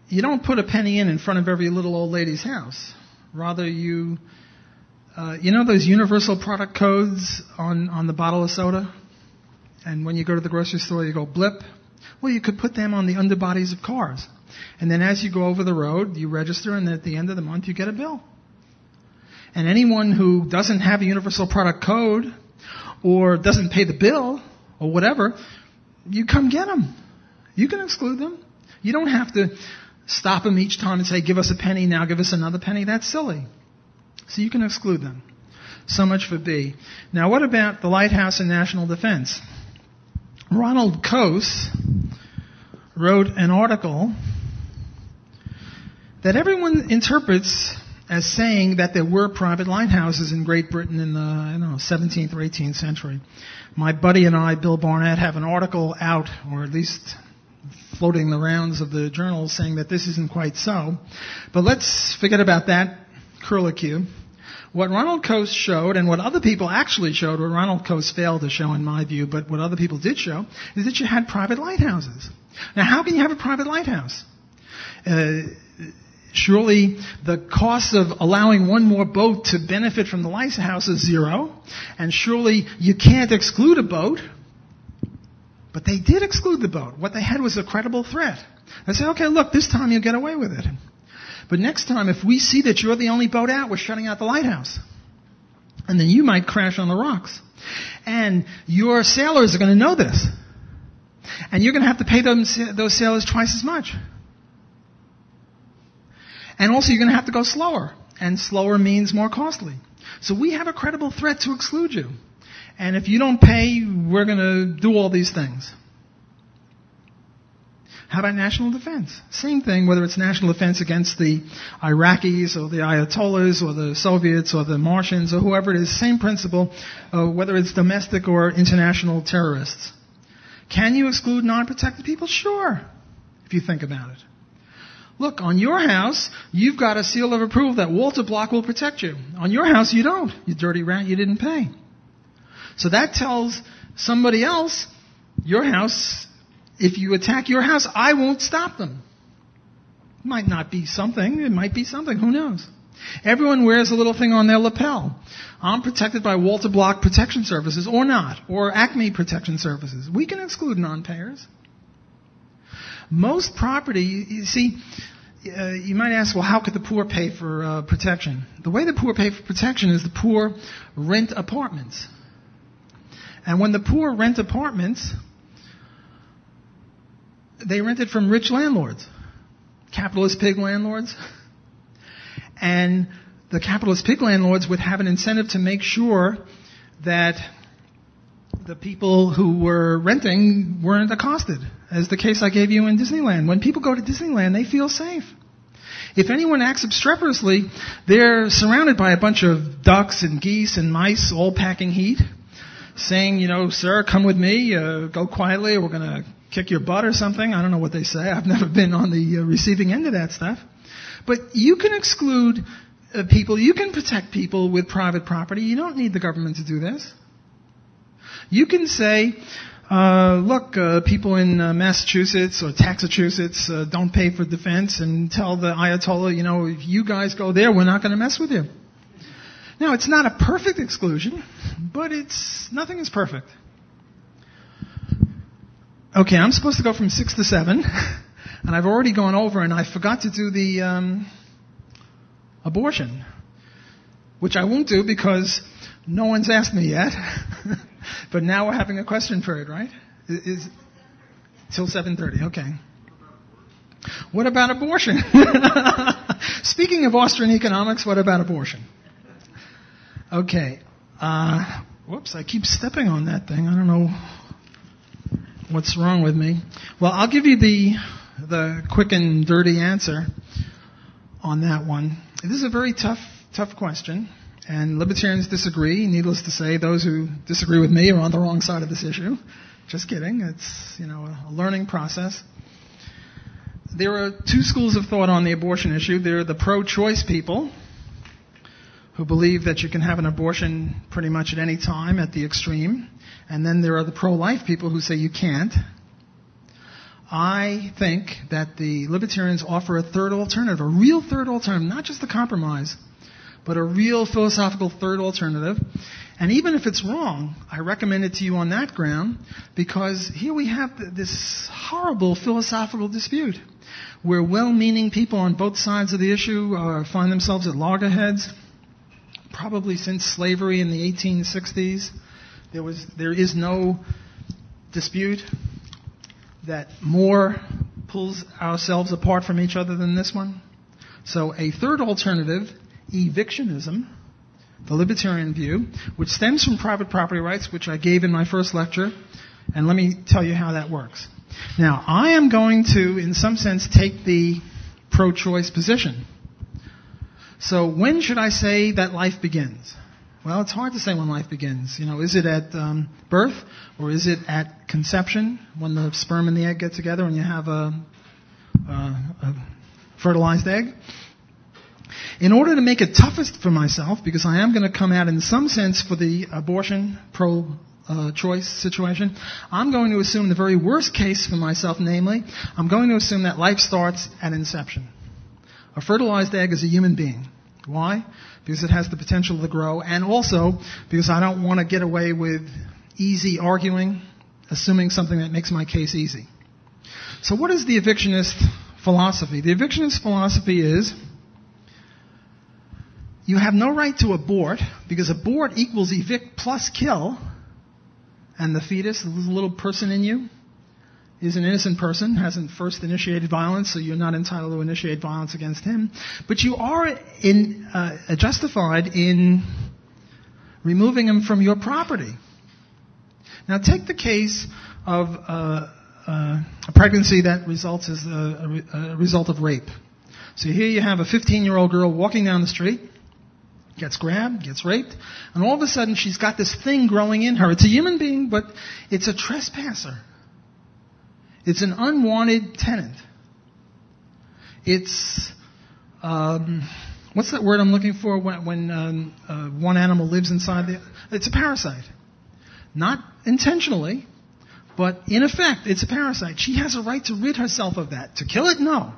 You don't put a penny in front of every little old lady's house. Rather, you know those universal product codes on the bottle of soda? And when you go to the grocery store, you go blip? Well, you could put them on the underbodies of cars. And then as you go over the road, you register, and at the end of the month, you get a bill. And anyone who doesn't have a universal product code or doesn't pay the bill or whatever, you come get them. You can exclude them. You don't have to stop them each time and say, give us a penny, now give us another penny. That's silly. So you can exclude them. So much for B. Now what about the Lighthouse and national defense? Ronald Coase wrote an article that everyone interprets as saying that there were private lighthouses in Great Britain in the 17th or 18th century. My buddy and I, Bill Barnett, have an article out, or at least floating the rounds of the journals, saying that this isn't quite so. But let's forget about that curlicue. What Ronald Coase showed, and what other people actually showed, what Ronald Coase failed to show in my view, but what other people did show, is that you had private lighthouses. Now, how can you have a private lighthouse? Surely the cost of allowing one more boat to benefit from the lighthouse is zero, and surely you can't exclude a boat. But they did exclude the boat. What they had was a credible threat. They said, okay, look, this time you'll get away with it. But next time, if we see that you're the only boat out, we're shutting out the lighthouse. And then you might crash on the rocks. And your sailors are going to know this. And you're going to have to pay those sailors twice as much. And also you're going to have to go slower. And slower means more costly. So we have a credible threat to exclude you. And if you don't pay, we're going to do all these things. How about national defense? Same thing, whether it's national defense against the Iraqis or the Ayatollahs or the Soviets or the Martians or whoever it is, same principle, whether it's domestic or international terrorists. Can you exclude non-protected people? Sure, if you think about it. Look, on your house, you've got a seal of approval that Walter Block will protect you. On your house, you don't. You dirty rat, you didn't pay. So that tells somebody else, your house, if you attack your house, I won't stop them. It might not be something. It might be something. Who knows? Everyone wears a little thing on their lapel. I'm protected by Walter Block Protection Services or not, or Acme Protection Services. We can exclude non-payers. Most property, you see, you might ask, well, how could the poor pay for protection? The way the poor pay for protection is the poor rent apartments. And when the poor rent apartments, they rent it from rich landlords, capitalist pig landlords. And the capitalist pig landlords would have an incentive to make sure that the people who were renting weren't accosted, as the case I gave you in Disneyland. When people go to Disneyland, they feel safe. If anyone acts obstreperously, they're surrounded by a bunch of ducks and geese and mice all packing heat, saying, sir, come with me, go quietly, or we're going to kick your butt or something. I don't know what they say. I've never been on the receiving end of that stuff. But you can exclude people. You can protect people with private property. You don't need the government to do this. You can say, look, people in Massachusetts or Taxachusetts don't pay for defense, and tell the Ayatollah, if you guys go there, we're not going to mess with you. Now, it's not a perfect exclusion, but nothing is perfect. Okay, I'm supposed to go from 6 to 7, and I've already gone over, and I forgot to do the abortion, which I won't do because no one's asked me yet. But now we're having a question period, right? Is till 7:30? Okay. What about abortion? Speaking of Austrian economics, what about abortion? Okay. Whoops, I keep stepping on that thing. I don't know what's wrong with me. Well, I'll give you the quick and dirty answer on that one. This is a very tough question, and libertarians disagree. Needless to say, those who disagree with me are on the wrong side of this issue. Just kidding. It's, a learning process. There are two schools of thought on the abortion issue. There are the pro-choice people, who believe that you can have an abortion pretty much at any time at the extreme. And then there are the pro-life people who say you can't. I think that the libertarians offer a third alternative, a real third alternative, not just a compromise, but a real philosophical third alternative. And even if it's wrong, I recommend it to you on that ground, because here we have this horrible philosophical dispute where well-meaning people on both sides of the issue find themselves at loggerheads. Probably since slavery in the 1860s, there is no dispute that more pulls ourselves apart from each other than this one. So a third alternative, evictionism, the libertarian view, which stems from private property rights, which I gave in my first lecture, and let me tell you how that works. Now, I am going to, in some sense, take the pro-choice position. So when should I say that life begins? Well, it's hard to say when life begins. Is it at birth, or is it at conception, when the sperm and the egg get together and you have a fertilized egg? In order to make it toughest for myself, because I am going to come out in some sense for the abortion pro-choice situation, I'm going to assume the very worst case for myself, namely, I'm going to assume that life starts at inception. A fertilized egg is a human being. Why? Because it has the potential to grow, and also because I don't want to get away with easy arguing, assuming something that makes my case easy. So what is the evictionist philosophy? The evictionist philosophy is you have no right to abort, because abort equals evict plus kill, and the fetus, the little person in you, is an innocent person, hasn't first initiated violence, so you're not entitled to initiate violence against him. But you are justified in removing him from your property. Now take the case of a pregnancy that results as a result of rape. So here you have a 15-year-old girl walking down the street, gets grabbed, gets raped, and all of a sudden she's got this thing growing in her. It's a human being, but it's a trespasser. It's an unwanted tenant. It's, what's that word I'm looking for when one animal lives inside the... It's a parasite. Not intentionally, but in effect, it's a parasite. She has a right to rid herself of that. To kill it? No.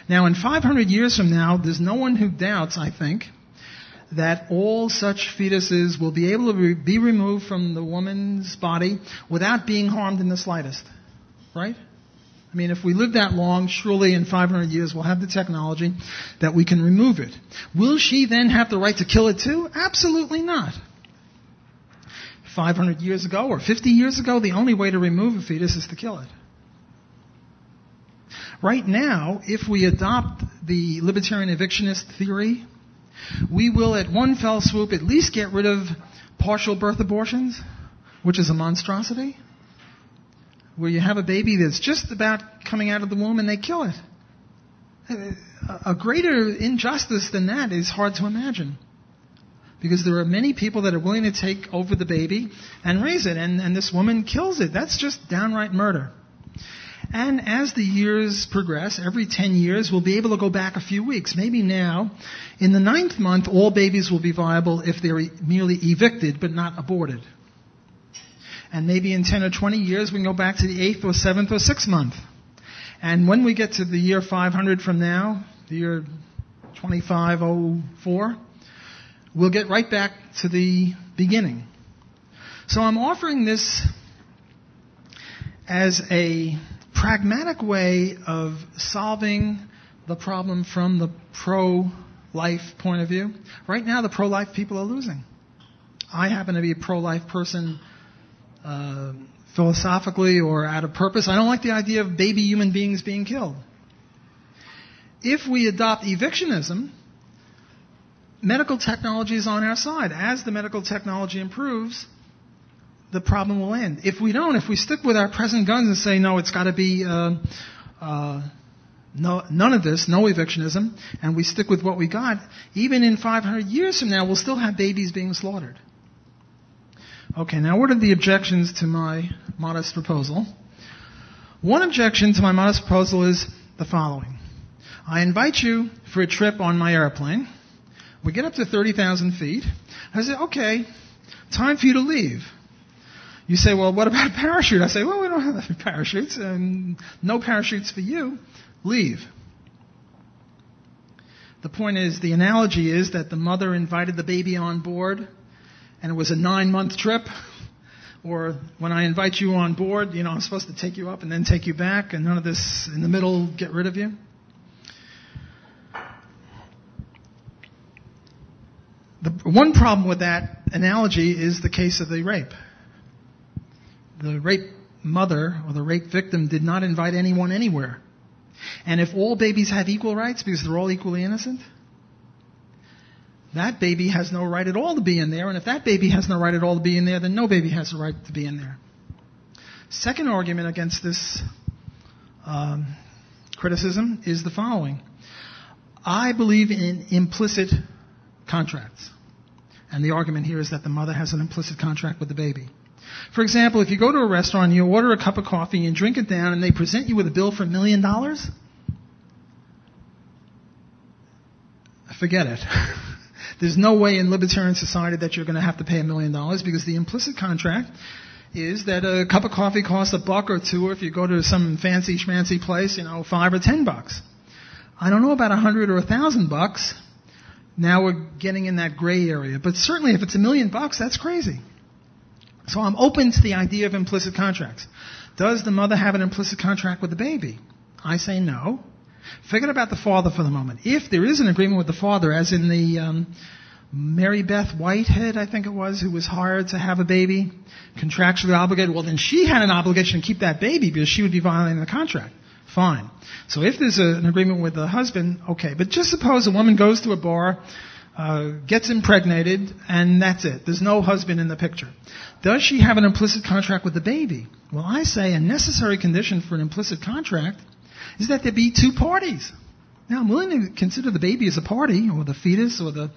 Now, in 500 years from now, there's no one who doubts, I think, that all such fetuses will be able to be removed from the woman's body without being harmed in the slightest. Right? I mean, if we live that long, surely in 500 years we'll have the technology that we can remove it. Will she then have the right to kill it too? Absolutely not. 500 years ago or 50 years ago, the only way to remove a fetus is to kill it. Right now, if we adopt the libertarian evictionist theory, we will at one fell swoop at least get rid of partial birth abortions, which is a monstrosity, where you have a baby that's just about coming out of the womb and they kill it. A greater injustice than that is hard to imagine, because there are many people that are willing to take over the baby and raise it, and this woman kills it. That's just downright murder. And as the years progress, every 10 years, we'll be able to go back a few weeks. Maybe now, in the 9th month, all babies will be viable if they're merely evicted but not aborted. And maybe in 10 or 20 years, we can go back to the 8th or 7th or 6th month. And when we get to the year 500 from now, the year 2504, we'll get right back to the beginning. So I'm offering this as a pragmatic way of solving the problem from the pro-life point of view. Right now, the pro-life people are losing. I happen to be a pro-life person philosophically or out of purpose. I don't like the idea of baby human beings being killed. If we adopt evictionism, medical technology is on our side. As the medical technology improves, the problem will end. If we don't, if we stick with our present guns and say, no, it's got to be none of this, no evictionism, and we stick with what we got, even in 500 years from now, we'll still have babies being slaughtered. Okay, now what are the objections to my modest proposal? One objection to my modest proposal is the following. I invite you for a trip on my airplane. We get up to 30,000 feet. I say, okay, time for you to leave. You say, well, what about a parachute? I say, well, we don't have any parachutes, and no parachutes for you. Leave. The point is, the analogy is that the mother invited the baby on board and it was a 9-month trip, or when I invite you on board, I'm supposed to take you up and then take you back, and none of this in the middle get rid of you. The one problem with that analogy is the case of the rape. The rape mother or the rape victim did not invite anyone anywhere. And if all babies have equal rights because they're all equally innocent, that baby has no right at all to be in there. And if that baby has no right at all to be in there, then no baby has a right to be in there. Second argument against this criticism is the following. I believe in implicit contracts. And the argument here is that the mother has an implicit contract with the baby. For example, if you go to a restaurant, you order a cup of coffee, and drink it down, and they present you with a bill for $1 million, forget it. There's no way in libertarian society that you're going to have to pay $1 million, because the implicit contract is that a cup of coffee costs $1 or $2, or if you go to some fancy schmancy place, $5 or $10. I don't know about $100 or $1,000. Now we're getting in that gray area. But certainly if it's $1 million, that's crazy. So I'm open to the idea of implicit contracts. Does the mother have an implicit contract with the baby? I say no. Forget about the father for the moment. If there is an agreement with the father, as in the Mary Beth Whitehead, I think it was, who was hired to have a baby, contractually obligated, well then she had an obligation to keep that baby because she would be violating the contract. Fine. So if there's an agreement with the husband, okay. But just suppose a woman goes to a bar, gets impregnated, and that's it. There's no husband in the picture. Does she have an implicit contract with the baby? Well, I say a necessary condition for an implicit contract is that there be two parties. Now, I'm willing to consider the baby as a party, or the fetus, or the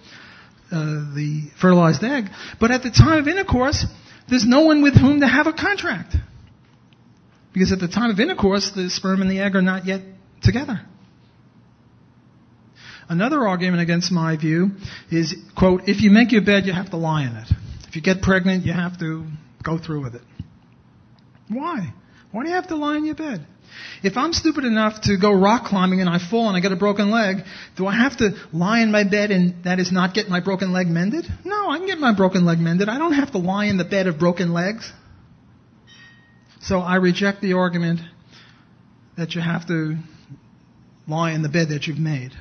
fertilized egg, but at the time of intercourse, there's no one with whom to have a contract. Because at the time of intercourse, the sperm and the egg are not yet together. Another argument against my view is, quote, if you make your bed, you have to lie in it. If you get pregnant, you have to go through with it. Why? Why do you have to lie in your bed? If I'm stupid enough to go rock climbing and I fall and I get a broken leg, do I have to lie in my bed and that is not get my broken leg mended? No, I can get my broken leg mended. I don't have to lie in the bed of broken legs. So I reject the argument that you have to lie in the bed that you've made.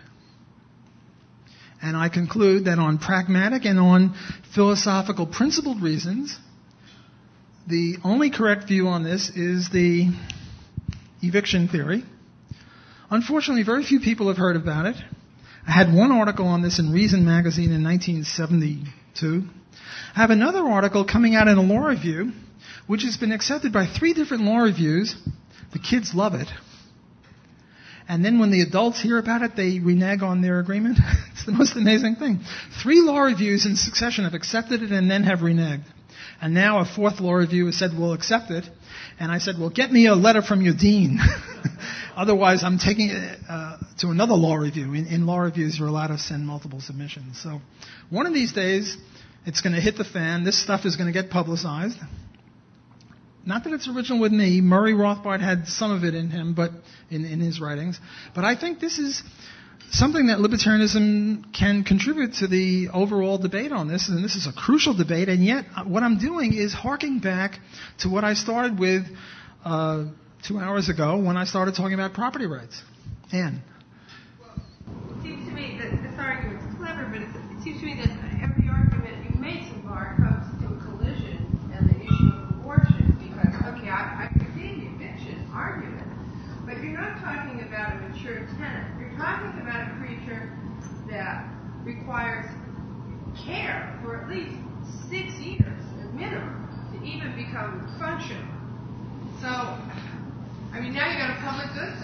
And I conclude that on pragmatic and on philosophical principled reasons, the only correct view on this is the eviction theory. Unfortunately, very few people have heard about it. I had one article on this in Reason magazine in 1972. I have another article coming out in a law review, which has been accepted by 3 different law reviews. The kids love it. And then when the adults hear about it, they renege on their agreement. It's the most amazing thing. 3 law reviews in succession have accepted it and then have reneged. And now a 4th law review has said, we'll accept it. And I said, well, get me a letter from your dean. Otherwise, I'm taking it to another law review. In law reviews, you're allowed to send multiple submissions. So one of these days, it's going to hit the fan. This stuff is going to get publicized. Not that it's original with me. Murray Rothbard had some of it in him, but in his writings. But I think this is something that libertarianism can contribute to the overall debate on this, and this is a crucial debate. And yet, what I'm doing is harking back to what I started with 2 hours ago when I started talking about property rights. Anne. Well, it seems to me that this argument's clever, but it seems to me that every argument you make so far comes to a collision and the issue of abortion. Okay, I can see the eviction argument, but you're not talking about a mature tenant. You're talking about a creature that requires care for at least 6 years, at minimum, to even become functional. So, I mean, now you got a public goods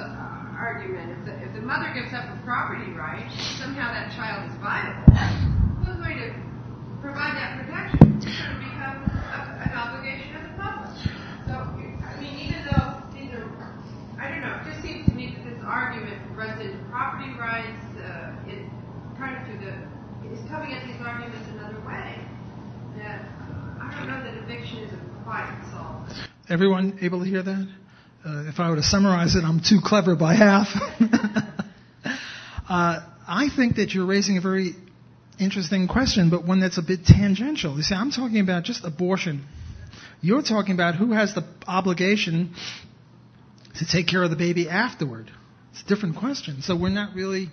argument. If the mother gives up her property rights, somehow that child is viable, who's going to provide that protection? It's going to become an obligation of the public. So, I mean, even though these are, I don't know, it just seems to me that this argument runs into property rights, it's coming at these arguments another way. That I don't know that eviction quite solved. Everyone able to hear that? If I were to summarize it, I'm too clever by half. I think that you're raising a very interesting question, but one that's a bit tangential. You see, I'm talking about just abortion. You're talking about who has the obligation to take care of the baby afterward. It's a different question. So we're not really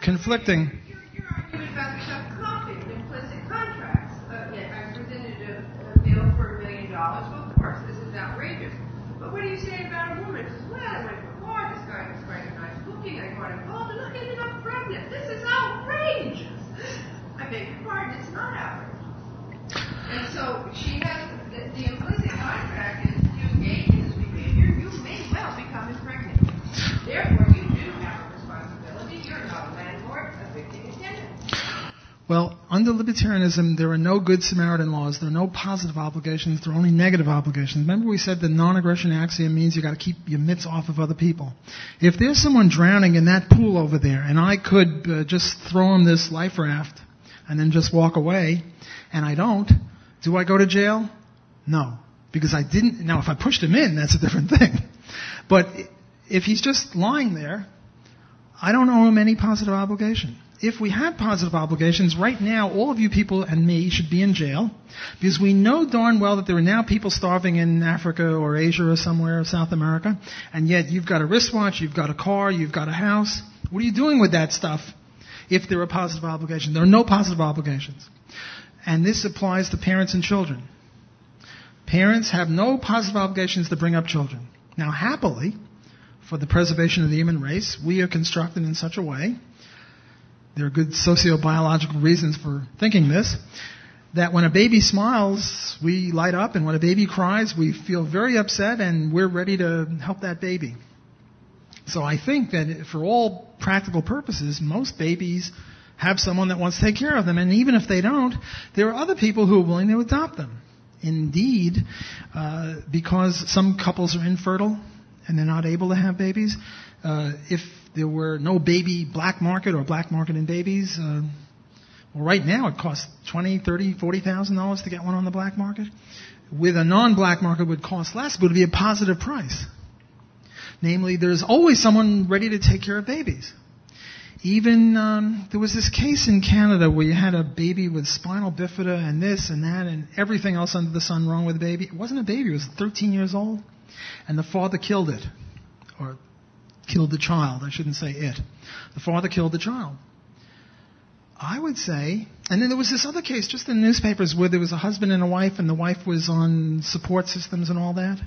conflicting. You're arguing about the subcontract, implicit contracts. I presented a bill for $1 million. Well, of course, this is outrageous. But what do you say about a woman who says, well, I went to a bar, this guy was quite a nice cooking, I got involved, and I ended up pregnant. This is outrageous. I beg your pardon, it's not outrageous. And so she has, the implicit contract is you engage in this behavior, you may well become impregnated. Therefore, you do have a responsibility. You're not a landlord, evicting a tenant. Well, under libertarianism, there are no good Samaritan laws. There are no positive obligations. There are only negative obligations. Remember we said the non-aggression axiom means you got to keep your mitts off of other people. If there's someone drowning in that pool over there, and I could just throw him this life raft and then just walk away, and I don't, do I go to jail? No. Because I didn't. Now, if I pushed him in, that's a different thing. But if he's just lying there, I don't owe him any positive obligation. If we had positive obligations, right now, all of you people and me should be in jail, because we know darn well that there are now people starving in Africa or Asia or somewhere, or South America, and yet you've got a wristwatch, you've got a car, you've got a house. What are you doing with that stuff if there are positive obligations? There are no positive obligations. And this applies to parents and children. Parents have no positive obligations to bring up children. Now, happily, for the preservation of the human race, we are constructed in such a way, there are good sociobiological reasons for thinking this, that when a baby smiles, we light up, and when a baby cries, we feel very upset, and we're ready to help that baby. So I think that for all practical purposes, most babies have someone that wants to take care of them, and even if they don't, there are other people who are willing to adopt them. Indeed, because some couples are infertile and they're not able to have babies, if there were no baby black market or black market in babies, well, right now it costs $20,000, $30,000, $40,000 to get one on the black market. With a non-black market, it would cost less, but it would be a positive price. Namely, there's always someone ready to take care of babies. Even there was this case in Canada where you had a baby with spinal bifida and this and that and everything else under the sun wrong with the baby. It wasn't a baby, it was 13 years old. And the father killed it. Or killed the child, I shouldn't say it. The father killed the child. I would say, and then there was this other case just in the newspapers where there was a husband and a wife, and the wife was on support systems and all that.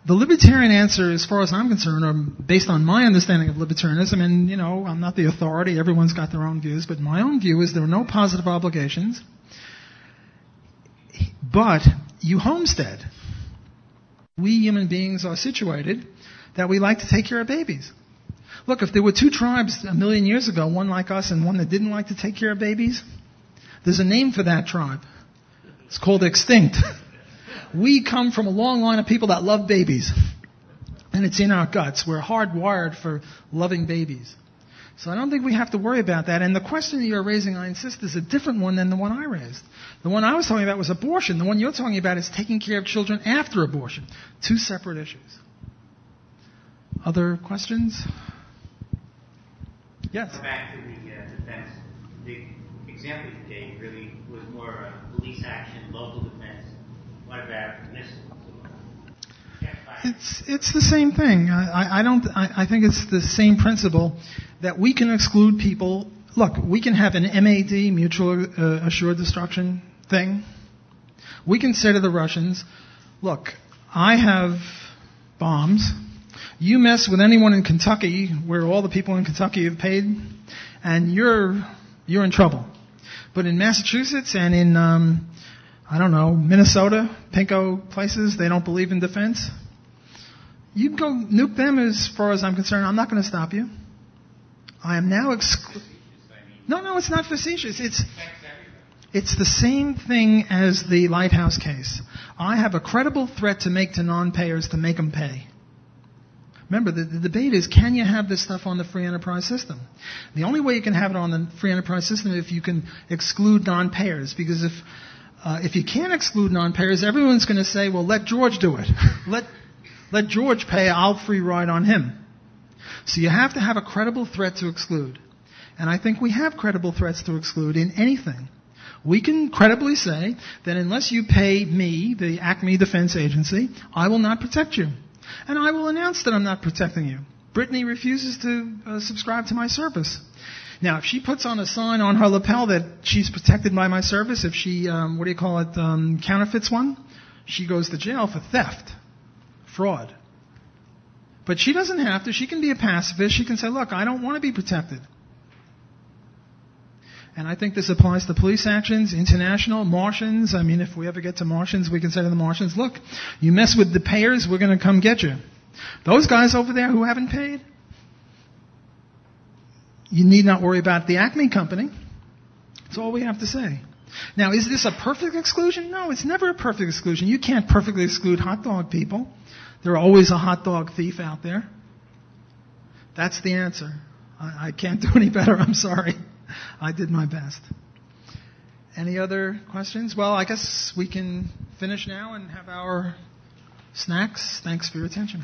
The libertarian answer, as far as I'm concerned, or based on my understanding of libertarianism, and, you know, I'm not the authority, everyone's got their own views, but my own view is there are no positive obligations, but you homestead. We human beings are situated that we like to take care of babies. Look, if there were two tribes 1 million years ago, one like us and one that didn't like to take care of babies, there's a name for that tribe. It's called extinct. We come from a long line of people that love babies. And it's in our guts. We're hardwired for loving babies. So I don't think we have to worry about that. And the question that you're raising, I insist, is a different one than the one I raised. The one I was talking about was abortion. The one you're talking about is taking care of children after abortion. Two separate issues. Other questions? Yes? Back to the defense. The example you gave really was more police action, local defense. What about missiles? It's the same thing. I think it's the same principle that we can exclude people. Look, we can have an MAD, mutual assured destruction thing. We can say to the Russians, look, I have bombs. You mess with anyone in Kentucky, where all the people in Kentucky have paid, and you're in trouble. But in Massachusetts and in, Minnesota, pinko places, they don't believe in defense. You can go nuke them as far as I'm concerned. I'm not going to stop you. I am now No, it's not facetious. It's the same thing as the Lighthouse case. I have a credible threat to make to non-payers to make them pay. Remember, the debate is, can you have this stuff on the free enterprise system? The only way you can have it on the free enterprise system is if you can exclude non-payers. Because if you can't exclude non-payers, everyone's going to say, well, let George do it. Let George pay, I'll free ride on him. So you have to have a credible threat to exclude. And I think we have credible threats to exclude in anything. We can credibly say that unless you pay me, the Acme Defense Agency, I will not protect you. And I will announce that I'm not protecting you. Brittany refuses to subscribe to my service. Now, if she puts on a sign on her lapel that she's protected by my service, if she, counterfeits one, she goes to jail for theft, fraud. But she doesn't have to. She can be a pacifist. She can say, look, I don't want to be protected. And I think this applies to police actions, international, Martians. I mean, if we ever get to Martians, we can say to the Martians, look, you mess with the payers, we're going to come get you. Those guys over there who haven't paid, you need not worry about the Acme company. That's all we have to say. Now, is this a perfect exclusion? No, it's never a perfect exclusion. You can't perfectly exclude hot dog people. There's always a hot dog thief out there. That's the answer. I can't do any better. I'm sorry. I did my best. Any other questions? Well, I guess we can finish now and have our snacks. Thanks for your attention.